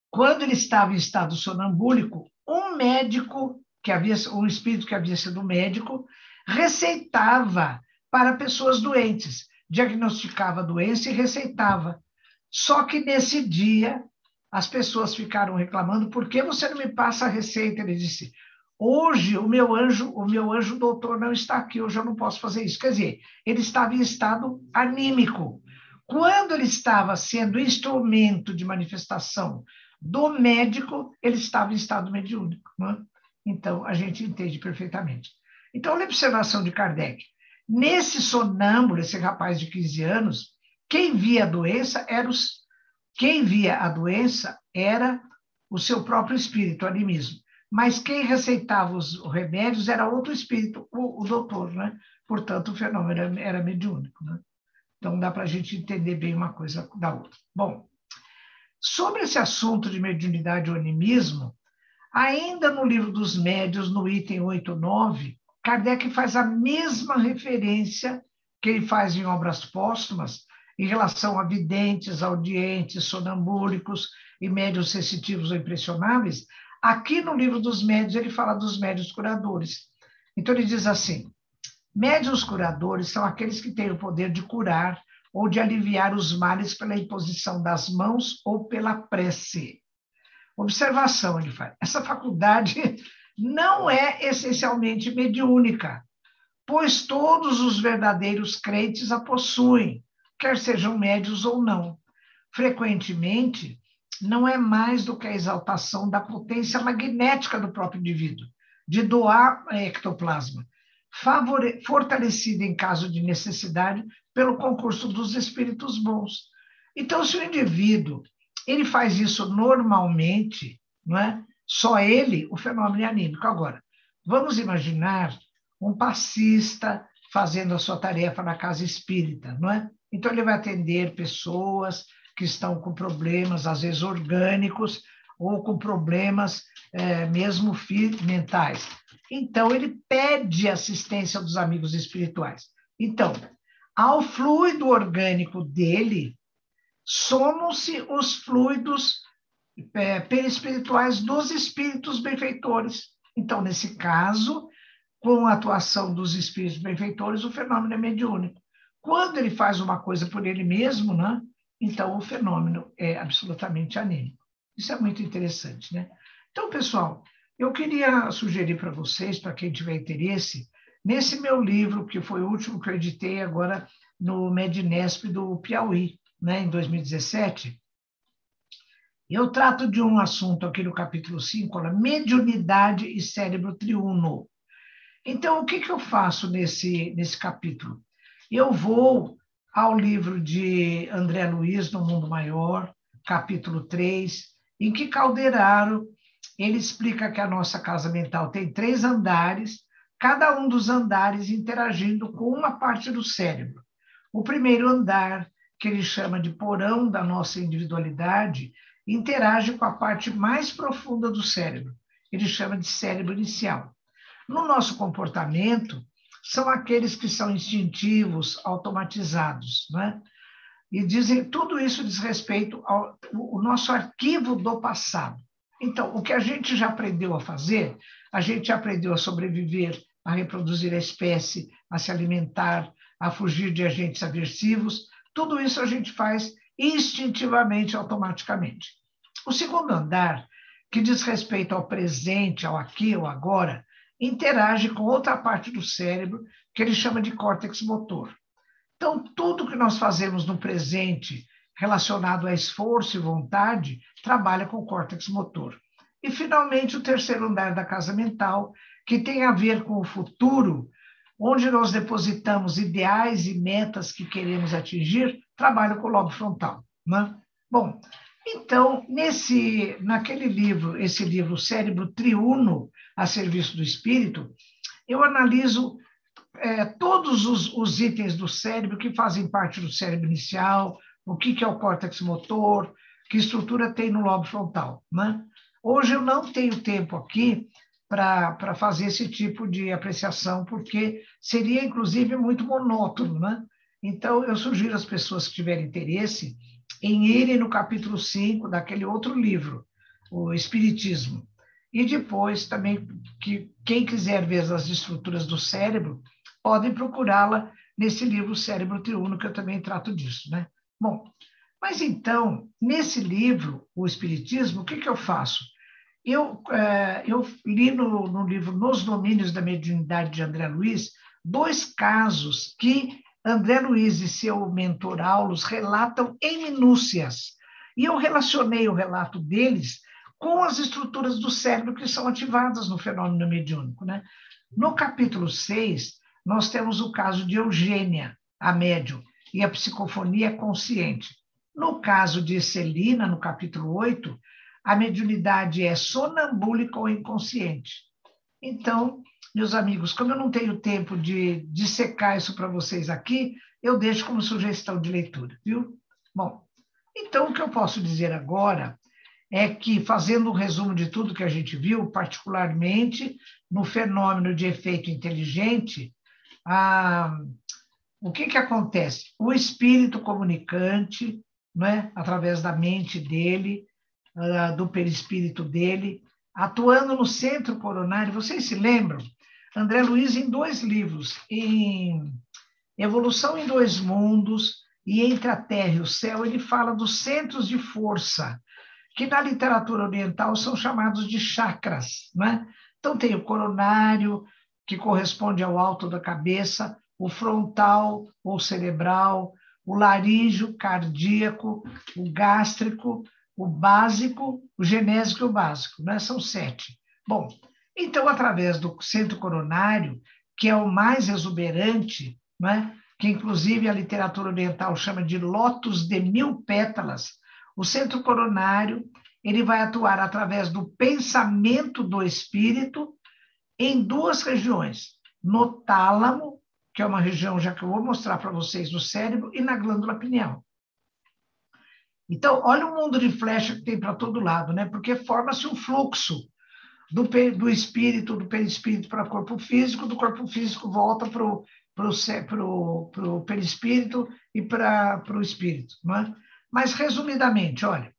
quando ele estava em estado sonambúlico, um médico, um espírito que havia sido médico, receitava para pessoas doentes, diagnosticava a doença e receitava. Só que nesse dia, as pessoas ficaram reclamando: por que você não me passa a receita? Ele disse: hoje o meu anjo doutor não está aqui, hoje eu não posso fazer isso. Quer dizer, ele estava em estado anímico. Quando ele estava sendo instrumento de manifestação do médico, ele estava em estado mediúnico, né? Então, a gente entende perfeitamente. Então, olha a observação de Kardec. Nesse sonâmbulo, esse rapaz de 15 anos, quem via a doença era o seu próprio espírito, o animismo. Mas quem receitava os remédios era outro espírito, o doutor, né? Portanto, o fenômeno era mediúnico, né? Então, dá para a gente entender bem uma coisa da outra. Bom, sobre esse assunto de mediunidade ou animismo, ainda no Livro dos Médiuns, no item 89, Kardec faz a mesma referência que ele faz em Obras Póstumas em relação a videntes, audientes, sonambúlicos e médiuns sensitivos ou impressionáveis. Aqui no Livro dos Médiuns ele fala dos médiuns curadores. Então ele diz assim: médiuns curadores são aqueles que têm o poder de curar ou de aliviar os males pela imposição das mãos ou pela prece. Observação, ele faz. Essa faculdade não é essencialmente mediúnica, pois todos os verdadeiros crentes a possuem, quer sejam médios ou não. Frequentemente, não é mais do que a exaltação da potência magnética do próprio indivíduo, de doar ectoplasma, fortalecida em caso de necessidade pelo concurso dos espíritos bons. Então, se o indivíduo ele faz isso normalmente, não é? Só ele, o fenômeno é anímico. Agora, vamos imaginar um passista fazendo a sua tarefa na casa espírita, não é? Então, ele vai atender pessoas que estão com problemas, às vezes orgânicos, ou com problemas mesmo mentais. Então, ele pede assistência dos amigos espirituais. Então, ao fluido orgânico dele, somam-se os fluidos perispirituais dos espíritos benfeitores. Então, nesse caso, com a atuação dos espíritos benfeitores, o fenômeno é mediúnico. Quando ele faz uma coisa por ele mesmo, né, então o fenômeno é absolutamente anímico. Isso é muito interessante, né? Então, pessoal, eu queria sugerir para vocês, para quem tiver interesse, nesse meu livro, que foi o último que eu editei agora no Medinesp do Piauí, né, em 2017, eu trato de um assunto aqui no capítulo 5, mediunidade e cérebro triuno. Então, o que eu faço nesse capítulo? Eu vou ao livro de André Luiz, No Mundo Maior, capítulo 3, em que Calderaro ele explica que a nossa casa mental tem 3 andares, cada um dos andares interagindo com uma parte do cérebro. O primeiro andar, que ele chama de porão da nossa individualidade, interage com a parte mais profunda do cérebro. Ele chama de cérebro inicial. No nosso comportamento, são aqueles que são instintivos, automatizados, né? E dizem, tudo isso diz respeito ao nosso arquivo do passado. Então, o que a gente já aprendeu a fazer, a gente aprendeu a sobreviver, a reproduzir a espécie, a se alimentar, a fugir de agentes aversivos, tudo isso a gente faz instintivamente, automaticamente. O segundo andar, que diz respeito ao presente, ao aqui, ao agora, interage com outra parte do cérebro, que ele chama de córtex motor. Então, tudo que nós fazemos no presente, relacionado a esforço e vontade, trabalha com o córtex motor. E, finalmente, o terceiro andar da casa mental, que tem a ver com o futuro, onde nós depositamos ideais e metas que queremos atingir, trabalha com o lobo frontal, né? Bom, então, naquele livro, esse livro, Cérebro Triuno, a serviço do espírito, eu analiso todos os itens do cérebro que fazem parte do cérebro inicial, o que é o córtex motor, que estrutura tem no lobo frontal, né? Hoje eu não tenho tempo aqui para fazer esse tipo de apreciação, porque seria, inclusive, muito monótono, né? Então, eu sugiro às pessoas que tiverem interesse em irem no capítulo 5 daquele outro livro, o Espiritismo. E depois, também, que quem quiser ver as estruturas do cérebro, podem procurá-la nesse livro Cérebro Triuno, que eu também trato disso, né? Bom, mas então, nesse livro, o Espiritismo, o que eu faço? Eu li no livro Nos Domínios da Mediunidade, de André Luiz, 2 casos que André Luiz e seu mentor Aulus relatam em minúcias. E eu relacionei o relato deles com as estruturas do cérebro que são ativadas no fenômeno mediúnico, né? No capítulo 6, nós temos o caso de Eugênia, a médium, e a psicofonia consciente. No caso de Celina, no capítulo 8, a mediunidade é sonambúlica ou inconsciente. Então, meus amigos, como eu não tenho tempo de dissecar isso para vocês aqui, eu deixo como sugestão de leitura, viu? Bom, então o que eu posso dizer agora é que, fazendo um resumo de tudo que a gente viu, particularmente no fenômeno de efeito inteligente, o que acontece? O espírito comunicante, né, através da mente dele, do perispírito dele, atuando no centro coronário. Vocês se lembram? André Luiz, em 2 livros, em Evolução em 2 Mundos e Entre a Terra e o Céu, ele fala dos centros de força, que na literatura oriental são chamados de chakras, né? Então, tem o coronário, que corresponde ao alto da cabeça, o frontal ou cerebral, o laríngeo, cardíaco, o gástrico, o básico, o genésico e o básico, né? São 7. Bom, então, através do centro coronário, que é o mais exuberante, né? Que inclusive a literatura oriental chama de lótus de 1000 pétalas, o centro coronário ele vai atuar através do pensamento do espírito em 2 regiões, no tálamo, que é uma região já que eu vou mostrar para vocês no cérebro, e na glândula pineal. Então, olha o mundo de flecha que tem para todo lado, né? Porque forma-se um fluxo do espírito, do perispírito para o corpo físico, do corpo físico volta para o perispírito e para o espírito. Não é? Mas, resumidamente, olha,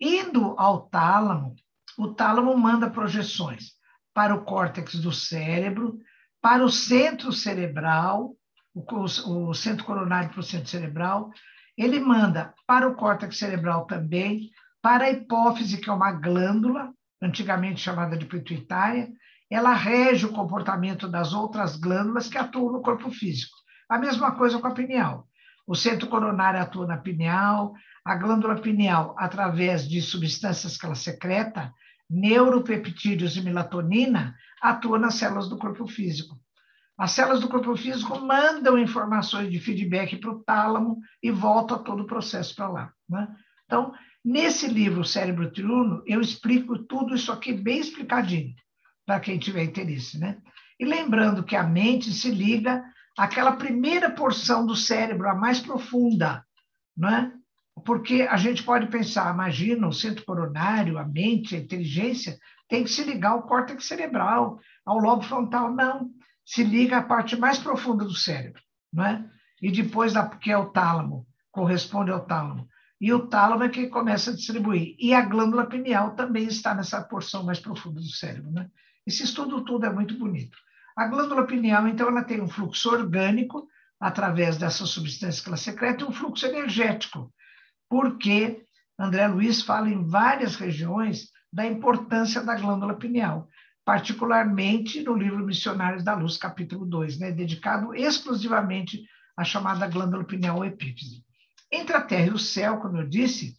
indo ao tálamo, o tálamo manda projeções para o córtex do cérebro, para o centro cerebral, o centro coronário para o centro cerebral, ele manda para o córtex cerebral também, para a hipófise, que é uma glândula, antigamente chamada de pituitária, ela rege o comportamento das outras glândulas que atuam no corpo físico. A mesma coisa com a pineal. O centro coronário atua na pineal, a glândula pineal, através de substâncias que ela secreta, neuropeptídeos e melatonina, atua nas células do corpo físico. As células do corpo físico mandam informações de feedback para o tálamo e volta todo o processo para lá. Né? Então, nesse livro, Cérebro Triuno, eu explico tudo isso aqui bem explicadinho, para quem tiver interesse. Né? E lembrando que a mente se liga àquela primeira porção do cérebro, a mais profunda, não é? Porque a gente pode pensar, imagina, o centro coronário, a mente, a inteligência, tem que se ligar ao córtex cerebral, ao lobo frontal. Não, se liga à parte mais profunda do cérebro, não é? E depois, que é o tálamo, corresponde ao tálamo. E o tálamo é que começa a distribuir. E a glândula pineal também está nessa porção mais profunda do cérebro, né? Esse estudo todo é muito bonito. A glândula pineal, então, ela tem um fluxo orgânico, através dessas substâncias que ela secreta, e um fluxo energético, porque André Luiz fala em várias regiões da importância da glândula pineal, particularmente no livro Missionários da Luz, capítulo 2, né, dedicado exclusivamente à chamada glândula pineal ou epífise. Entre a Terra e o céu, como eu disse,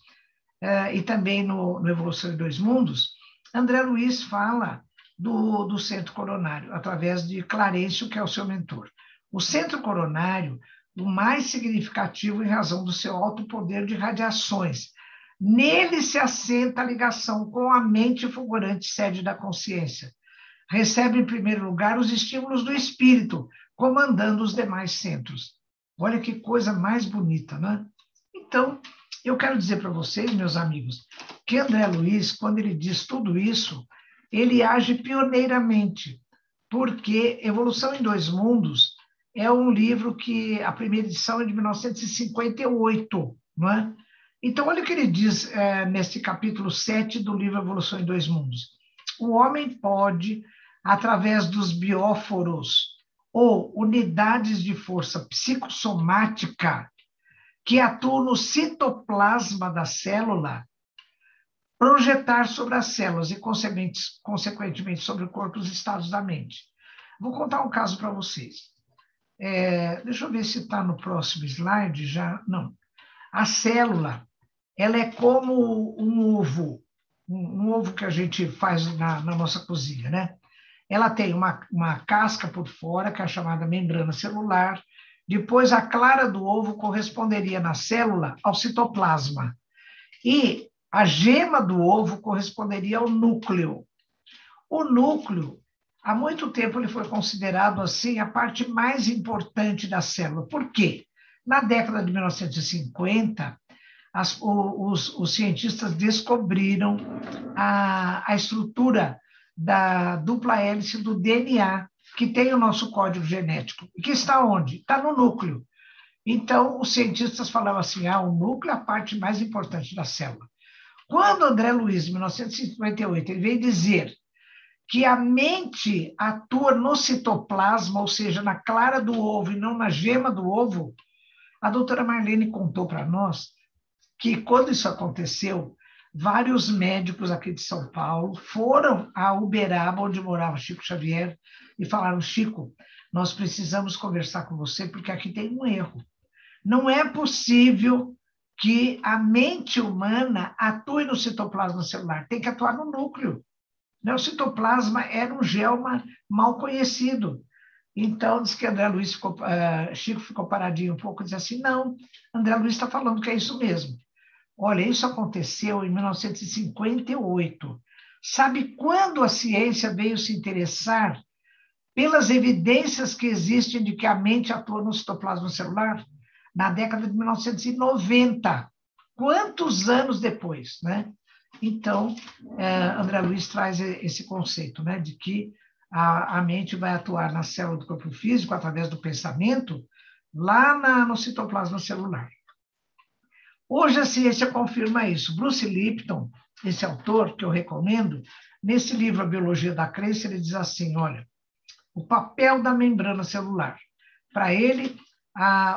e também no Evolução em Dois Mundos, André Luiz fala do centro coronário, através de Clarencio, que é o seu mentor. O centro coronário, o mais significativo em razão do seu alto poder de radiações. Nele se assenta a ligação com a mente fulgurante, sede da consciência. Recebe, em primeiro lugar, os estímulos do espírito, comandando os demais centros. Olha que coisa mais bonita, né? Então, eu quero dizer para vocês, meus amigos, que André Luiz, quando ele diz tudo isso, ele age pioneiramente, porque Evolução em Dois Mundos é um livro que a primeira edição é de 1958, não é? Então, olha o que ele diz neste capítulo 7 do livro Evolução em Dois Mundos. O homem pode, através dos bióforos ou unidades de força psicossomática que atuam no citoplasma da célula, projetar sobre as células e, consequentemente, sobre o corpo os estados da mente. Vou contar um caso para vocês. Deixa eu ver se está no próximo slide já. Não. A célula, ela é como um ovo que a gente faz na nossa cozinha, né? Ela tem uma casca por fora, que é a chamada membrana celular. Depois, a clara do ovo corresponderia na célula ao citoplasma. E a gema do ovo corresponderia ao núcleo. O núcleo, há muito tempo, ele foi considerado assim a parte mais importante da célula. Por quê? Na década de 1950, os cientistas descobriram a estrutura da dupla hélice do DNA, que tem o nosso código genético. E que está onde? Está no núcleo. Então, os cientistas falavam assim, o núcleo é a parte mais importante da célula. Quando André Luiz, em 1958, ele veio dizer que a mente atua no citoplasma, ou seja, na clara do ovo e não na gema do ovo, a doutora Marlene contou para nós que, quando isso aconteceu, vários médicos aqui de São Paulo foram a Uberaba, onde morava Chico Xavier, e falaram, Chico, nós precisamos conversar com você, porque aqui tem um erro. Não é possível que a mente humana atue no citoplasma celular, tem que atuar no núcleo. O citoplasma era um gel mal conhecido. Então, diz que Chico ficou paradinho um pouco e disse assim, não, André Luiz está falando que é isso mesmo. Olha, isso aconteceu em 1958. Sabe quando a ciência veio se interessar pelas evidências que existem de que a mente atua no citoplasma celular na década de 1990. Quantos anos depois, né? Então, André Luiz traz esse conceito, né, de que a mente vai atuar na célula do corpo físico através do pensamento lá no citoplasma celular. Hoje a ciência confirma isso. Bruce Lipton, esse autor que eu recomendo, nesse livro A Biologia da Crença, ele diz assim, olha, o papel da membrana celular. Para ele,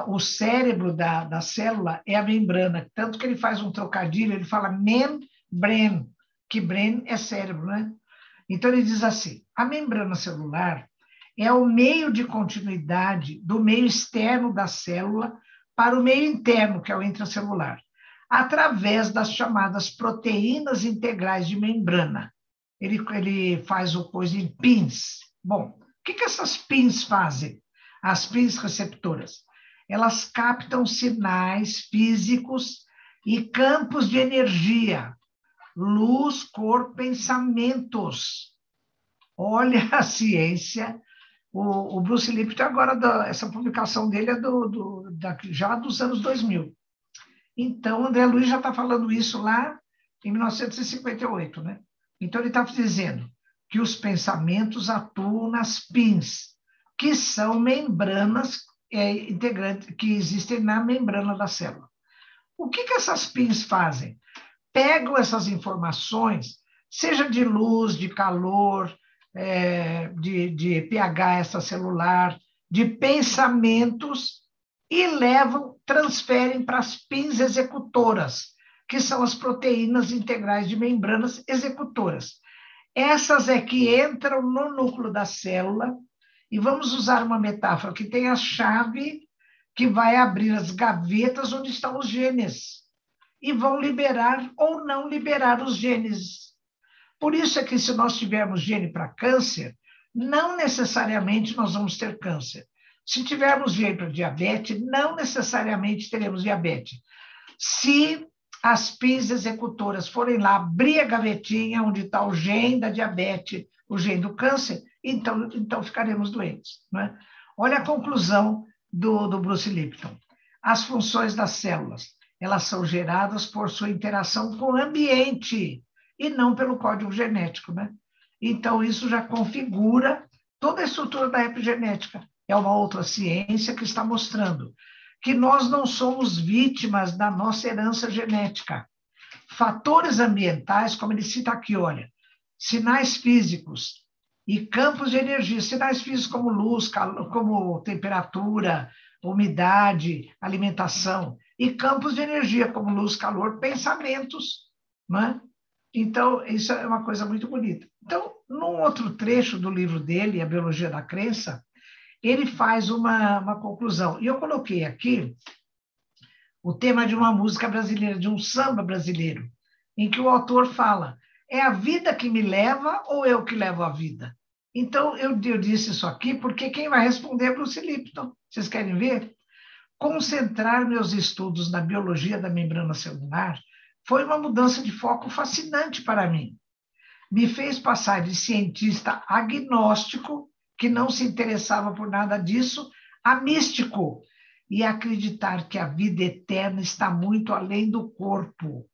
o cérebro da célula é a membrana, tanto que ele faz um trocadilho, ele fala membrane, que brain é cérebro, né? Então ele diz assim, a membrana celular é o meio de continuidade do meio externo da célula para o meio interno, que é o intracelular, através das chamadas proteínas integrais de membrana. Ele faz o coisa em pins. Bom, o que essas pins fazem? As pins receptoras. Elas captam sinais físicos e campos de energia, luz, cor, pensamentos. Olha a ciência. O Bruce Lipton, agora, essa publicação dele é já dos anos 2000. Então, André Luiz já está falando isso lá em 1958, né? Então, ele está dizendo que os pensamentos atuam nas pins, que são membranas integrantes que existem na membrana da célula. O que essas pins fazem? Pegam essas informações, seja de luz, de calor, de pH extracelular, de pensamentos, e transferem para as pins executoras, que são as proteínas integrais de membranas executoras. Essas é que entram no núcleo da célula, e vamos usar uma metáfora, que tem a chave que vai abrir as gavetas onde estão os genes, e vão liberar ou não liberar os genes. Por isso é que se nós tivermos gene para câncer, não necessariamente nós vamos ter câncer. Se tivermos gene para diabetes, não necessariamente teremos diabetes. Se as pins executoras forem lá abrir a gavetinha onde está o gene da diabetes, o gene do câncer, então ficaremos doentes, né? Olha a conclusão do Bruce Lipton. As funções das células, elas são geradas por sua interação com o ambiente e não pelo código genético, né? Então, isso já configura toda a estrutura da epigenética. É uma outra ciência que está mostrando que nós não somos vítimas da nossa herança genética. Fatores ambientais, como ele cita aqui, olha, sinais físicos e campos de energia, sinais físicos como luz, como temperatura, umidade, alimentação, e campos de energia como luz, calor, pensamentos, né? Então, isso é uma coisa muito bonita. Então, num outro trecho do livro dele, A Biologia da Crença, ele faz uma conclusão. E eu coloquei aqui o tema de uma música brasileira, de um samba brasileiro, em que o autor fala, é a vida que me leva ou eu que levo a vida? Então, eu disse isso aqui porque quem vai responder é Bruce Lipton. Vocês querem ver? Concentrar meus estudos na biologia da membrana celular foi uma mudança de foco fascinante para mim. Me fez passar de cientista agnóstico, que não se interessava por nada disso, a místico, e acreditar que a vida eterna está muito além do corpo.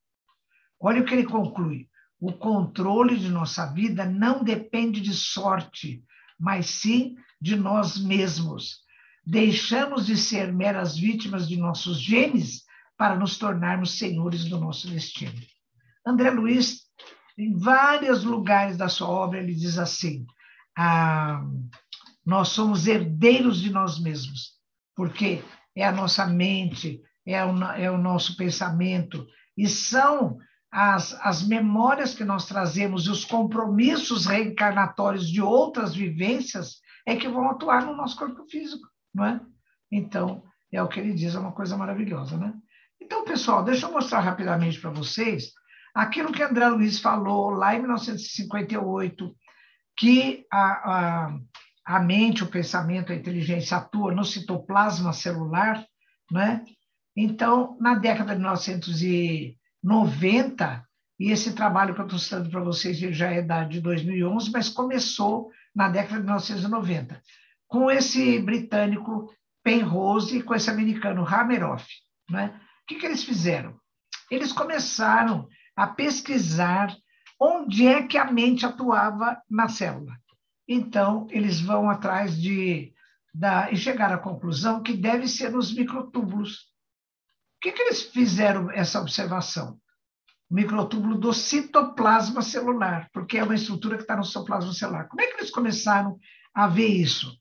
Olha o que ele conclui. O controle de nossa vida não depende de sorte, mas sim de nós mesmos. Deixamos de ser meras vítimas de nossos genes para nos tornarmos senhores do nosso destino. André Luiz, em vários lugares da sua obra, ele diz assim, nós somos herdeiros de nós mesmos, porque é a nossa mente, é o nosso pensamento, e são as memórias que nós trazemos e os compromissos reencarnatórios de outras vivências é que vão atuar no nosso corpo físico, não é? Então, é o que ele diz, é uma coisa maravilhosa, né? Então, pessoal, deixa eu mostrar rapidamente para vocês aquilo que André Luiz falou lá em 1958, que a mente, o pensamento, a inteligência atua no citoplasma celular, né? Então, na década de 1990, e esse trabalho que eu estou citando para vocês já é de 2011, mas começou na década de 1990, com esse britânico Penrose e com esse americano Hameroff. Né? O que eles fizeram? Eles começaram a pesquisar onde é que a mente atuava na célula. Então, eles vão atrás e chegaram à conclusão que deve ser nos microtúbulos. O que eles fizeram essa observação? O microtúbulo do citoplasma celular, porque é uma estrutura que está no citoplasma celular. Como é que eles começaram a ver isso?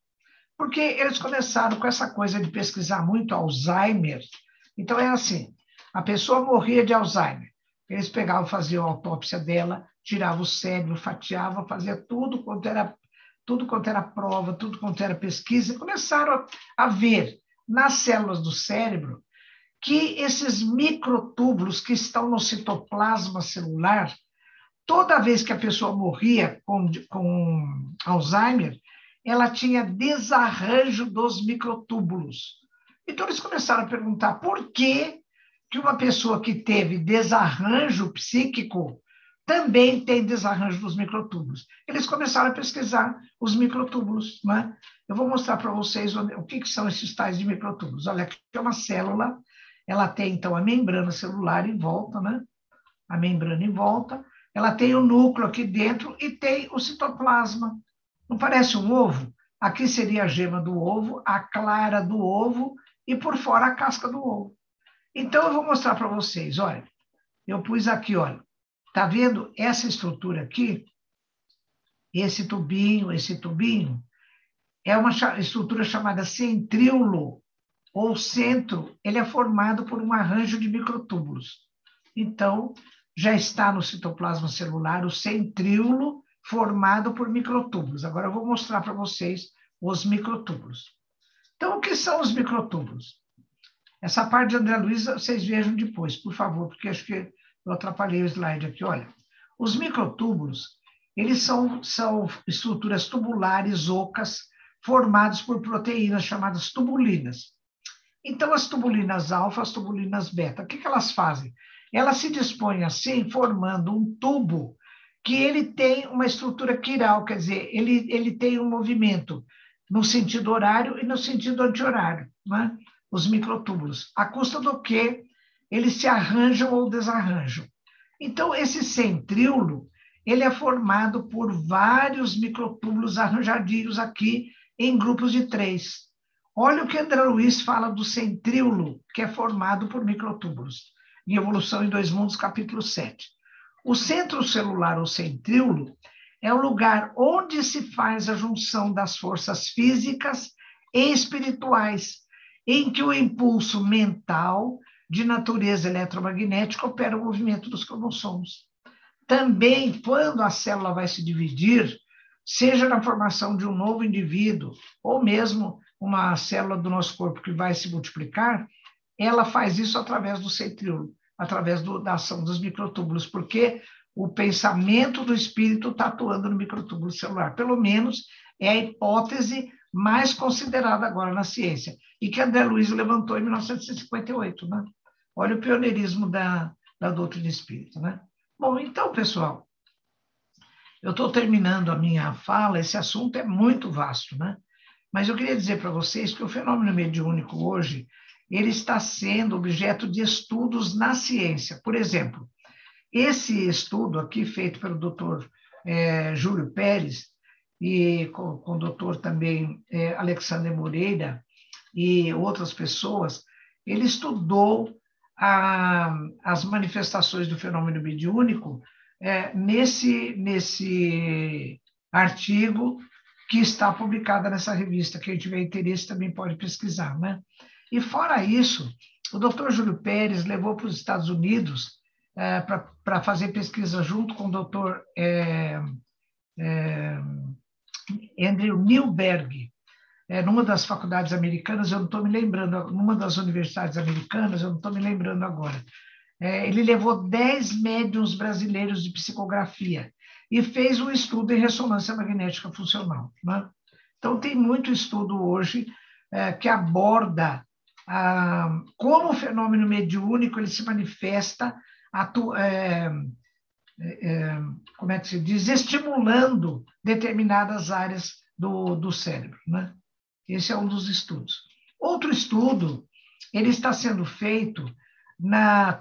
Porque eles começaram com essa coisa de pesquisar muito Alzheimer. Então, é assim, a pessoa morria de Alzheimer. Eles pegavam, faziam a autópsia dela, tiravam o cérebro, fatiavam, faziam tudo quanto era prova, tudo quanto era pesquisa, e começaram a ver nas células do cérebro que esses microtúbulos que estão no citoplasma celular, toda vez que a pessoa morria com Alzheimer, ela tinha desarranjo dos microtúbulos. Então, eles começaram a perguntar por que uma pessoa que teve desarranjo psíquico também tem desarranjo dos microtúbulos. Eles começaram a pesquisar os microtúbulos. Né? Eu vou mostrar para vocês o que são esses tais de microtúbulos. Olha, aqui é uma célula, ela tem, então, a membrana celular em volta, né? A membrana em volta, ela tem o núcleo aqui dentro e tem o citoplasma. Não parece um ovo? Aqui seria a gema do ovo, a clara do ovo e por fora a casca do ovo. Então, eu vou mostrar para vocês, olha, eu pus aqui, olha, tá vendo essa estrutura aqui? Esse tubinho, é uma estrutura chamada centríolo, ou centro, ele é formado por um arranjo de microtúbulos. Então, já está no citoplasma celular o centríolo formado por microtúbulos. Agora eu vou mostrar para vocês os microtúbulos. Então, o que são os microtúbulos? Essa parte de André Luiz vocês vejam depois, por favor, porque acho que eu atrapalhei o slide aqui. Olha, os microtúbulos, eles são estruturas tubulares ocas formadas por proteínas chamadas tubulinas. Então, as tubulinas alfa, as tubulinas beta, o que elas fazem? Elas se dispõem assim, formando um tubo que ele tem uma estrutura quiral, quer dizer, ele tem um movimento no sentido horário e no sentido anti-horário, né? Os microtúbulos, a custa do que eles se arranjam ou desarranjam. Então, esse centríolo, ele é formado por vários microtúbulos arranjadinhos aqui em grupos de 3. Olha o que André Luiz fala do centríolo, que é formado por microtúbulos, em Evolução em Dois Mundos, capítulo 7. O centro celular, ou centríolo, é o lugar onde se faz a junção das forças físicas e espirituais, em que o impulso mental de natureza eletromagnética opera o movimento dos cromossomos. Também, quando a célula vai se dividir, seja na formação de um novo indivíduo, ou mesmo uma célula do nosso corpo que vai se multiplicar, ela faz isso através do centríolo, através da ação dos microtúbulos, porque o pensamento do espírito está atuando no microtúbulo celular. Pelo menos é a hipótese mais considerada agora na ciência, e que André Luiz levantou em 1958, né? Olha o pioneirismo da doutrina espírita, né? Bom, então, pessoal, eu estou terminando a minha fala, esse assunto é muito vasto, né? Mas eu queria dizer para vocês que o fenômeno mediúnico hoje, ele está sendo objeto de estudos na ciência. Por exemplo, esse estudo aqui, feito pelo doutor Júlio Pérez, e com o doutor também Alexandre Moreira e outras pessoas, ele estudou as manifestações do fenômeno mediúnico nesse artigo que está publicado nessa revista. Quem tiver interesse também pode pesquisar, né? E fora isso, o doutor Júlio Pérez levou para os Estados Unidos para fazer pesquisa junto com o doutor Andrew Newberg, numa das faculdades americanas, eu não estou me lembrando, numa das universidades americanas, eu não estou me lembrando agora. Ele levou 10 médiuns brasileiros de psicografia e fez um estudo em ressonância magnética funcional, né? Então, tem muito estudo hoje que aborda como o fenômeno mediúnico ele se manifesta como é que se diz, estimulando determinadas áreas do cérebro, né? Esse é um dos estudos. Outro estudo, ele está sendo feito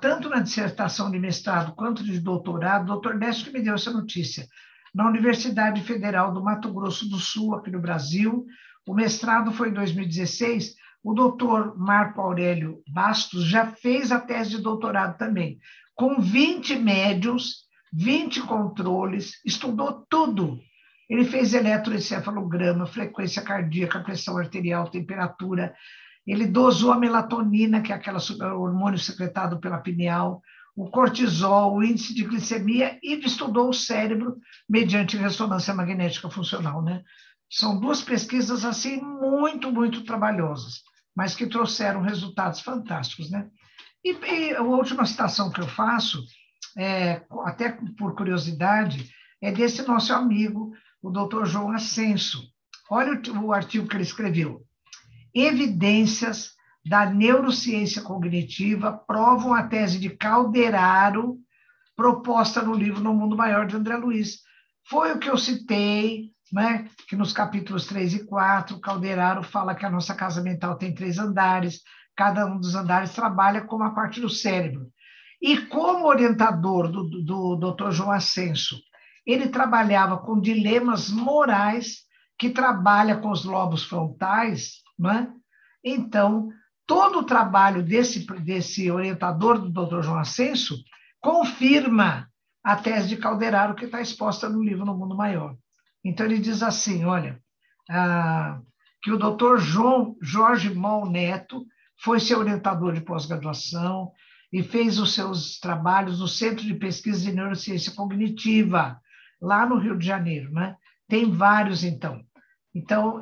tanto na dissertação de mestrado quanto de doutorado, o doutor Décio que me deu essa notícia, na Universidade Federal do Mato Grosso do Sul, aqui no Brasil. O mestrado foi em 2016, o doutor Marco Aurélio Bastos já fez a tese de doutorado também, com 20 médiuns, 20 controles, estudou tudo. Ele fez eletroencefalograma, frequência cardíaca, pressão arterial, temperatura. Ele dosou a melatonina, que é aquele hormônio secretado pela pineal, o cortisol, o índice de glicemia, e estudou o cérebro mediante ressonância magnética funcional, né? São duas pesquisas assim muito, muito trabalhosas, mas que trouxeram resultados fantásticos, né? E a última citação que eu faço, até por curiosidade, é desse nosso amigo, o Dr. João Ascenso. Olha o artigo que ele escreveu. Evidências da neurociência cognitiva provam a tese de Calderaro, proposta no livro No Mundo Maior, de André Luiz. Foi o que eu citei, né? Que nos capítulos 3 e 4, Calderaro fala que a nossa casa mental tem 3 andares, cada um dos andares trabalha com uma parte do cérebro. E como orientador do Dr. João Ascenso, ele trabalhava com dilemas morais, que trabalha com os lobos frontais, né? Então, todo o trabalho desse orientador do Dr. João Ascenso confirma a tese de Calderaro, que está exposta no livro No Mundo Maior. Então, ele diz assim, olha, que o Dr. Jorge Moll Neto foi seu orientador de pós-graduação e fez os seus trabalhos no Centro de Pesquisa de Neurociência Cognitiva, lá no Rio de Janeiro, né? Tem vários, então. Então,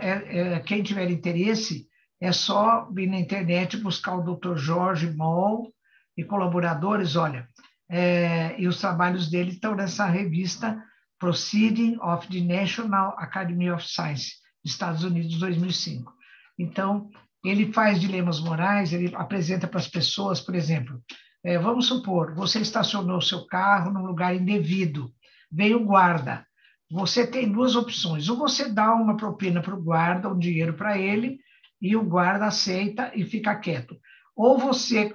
quem tiver interesse, é só ir na internet buscar o Dr. Jorge Moll e colaboradores, olha, e os trabalhos dele estão nessa revista Proceedings of the National Academy of Science, Estados Unidos, 2005. Então, ele faz dilemas morais, ele apresenta para as pessoas, por exemplo, vamos supor, você estacionou o seu carro num lugar indevido, veio o guarda, você tem 2 opções, ou você dá uma propina para o guarda, um dinheiro para ele, e o guarda aceita e fica quieto. Ou você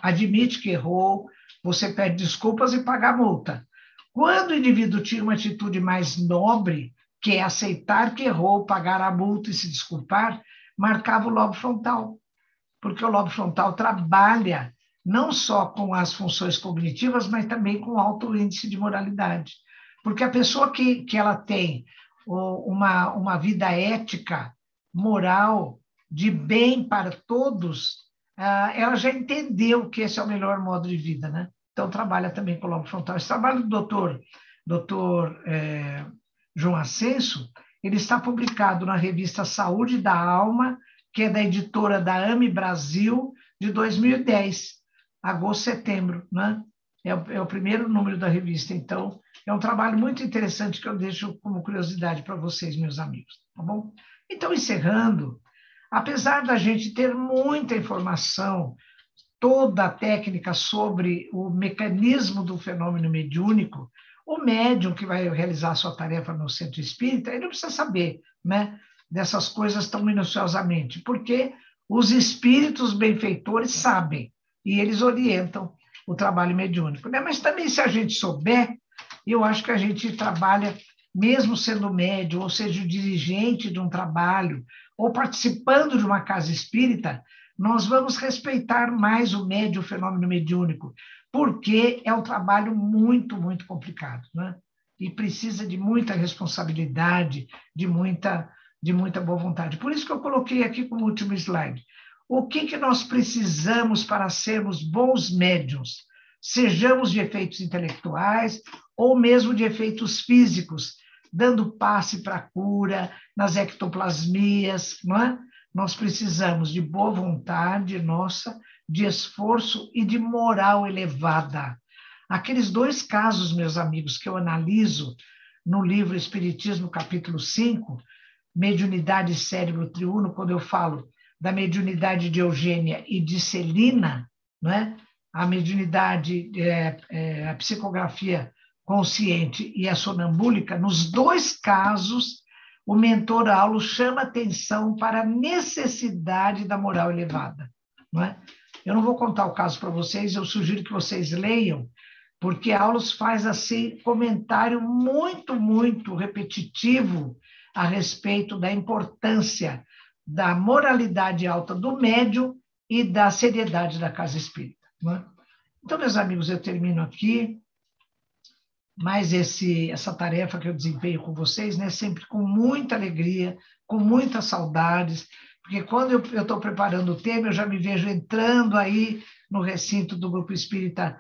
admite que errou, você pede desculpas e paga a multa. Quando o indivíduo tinha uma atitude mais nobre, que é aceitar que errou, pagar a multa e se desculpar, marcava o lobo frontal, porque o lobo frontal trabalha não só com as funções cognitivas, mas também com alto índice de moralidade. Porque a pessoa que ela tem uma vida ética, moral, de bem para todos, ela já entendeu que esse é o melhor modo de vida, né? Então, trabalha também com o lobo frontal. Esse trabalho do doutor João Ascenso, ele está publicado na revista Saúde da Alma, que é da editora da AME Brasil, de 2010, agosto, setembro, né? É o primeiro número da revista, então é um trabalho muito interessante que eu deixo como curiosidade para vocês, meus amigos, tá bom? Então, encerrando, apesar da gente ter muita informação, toda a técnica sobre o mecanismo do fenômeno mediúnico, o médium que vai realizar a sua tarefa no centro espírita, ele não precisa saber, né, dessas coisas tão minuciosamente, porque os espíritos benfeitores sabem e eles orientam o trabalho mediúnico, né? Mas também, se a gente souber, eu acho que a gente trabalha, mesmo sendo médium, ou seja, o dirigente de um trabalho, ou participando de uma casa espírita, nós vamos respeitar mais o médium, o fenômeno mediúnico, porque é um trabalho muito, muito complicado, né? E precisa de muita responsabilidade, de muita boa vontade. Por isso que eu coloquei aqui como último slide. O que nós precisamos para sermos bons médiuns? Sejamos de efeitos intelectuais ou mesmo de efeitos físicos, dando passe para a cura, nas ectoplasmias, não é? Nós precisamos de boa vontade nossa, de esforço e de moral elevada. Aqueles 2 casos, meus amigos, que eu analiso no livro Espiritismo, capítulo 5, Mediunidade e Cérebro Triuno, quando eu falo da mediunidade de Eugênia e de Celina, não é? A mediunidade, a psicografia consciente e a sonambúlica, nos dois casos, o mentor Aulo chama atenção para a necessidade da moral elevada. Não é? Eu não vou contar o caso para vocês, eu sugiro que vocês leiam, porque Aulo faz assim comentário muito repetitivo a respeito da importância da moralidade alta do médium e da seriedade da casa espírita. Não é? Então, meus amigos, eu termino aqui mais essa tarefa que eu desempenho com vocês, né, sempre com muita alegria, com muitas saudades, porque quando eu estou preparando o tema, eu já me vejo entrando aí no recinto do Grupo Espírita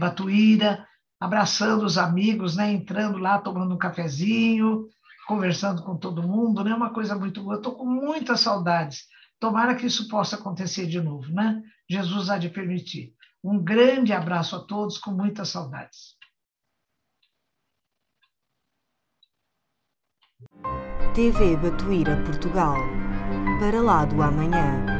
Batuíra, abraçando os amigos, né, entrando lá, tomando um cafezinho, conversando com todo mundo, né, uma coisa muito boa. Eu estou com muitas saudades. Tomara que isso possa acontecer de novo, né? Jesus há de permitir. Um grande abraço a todos, com muitas saudades. TV Batuíra Portugal. Para lá do amanhã.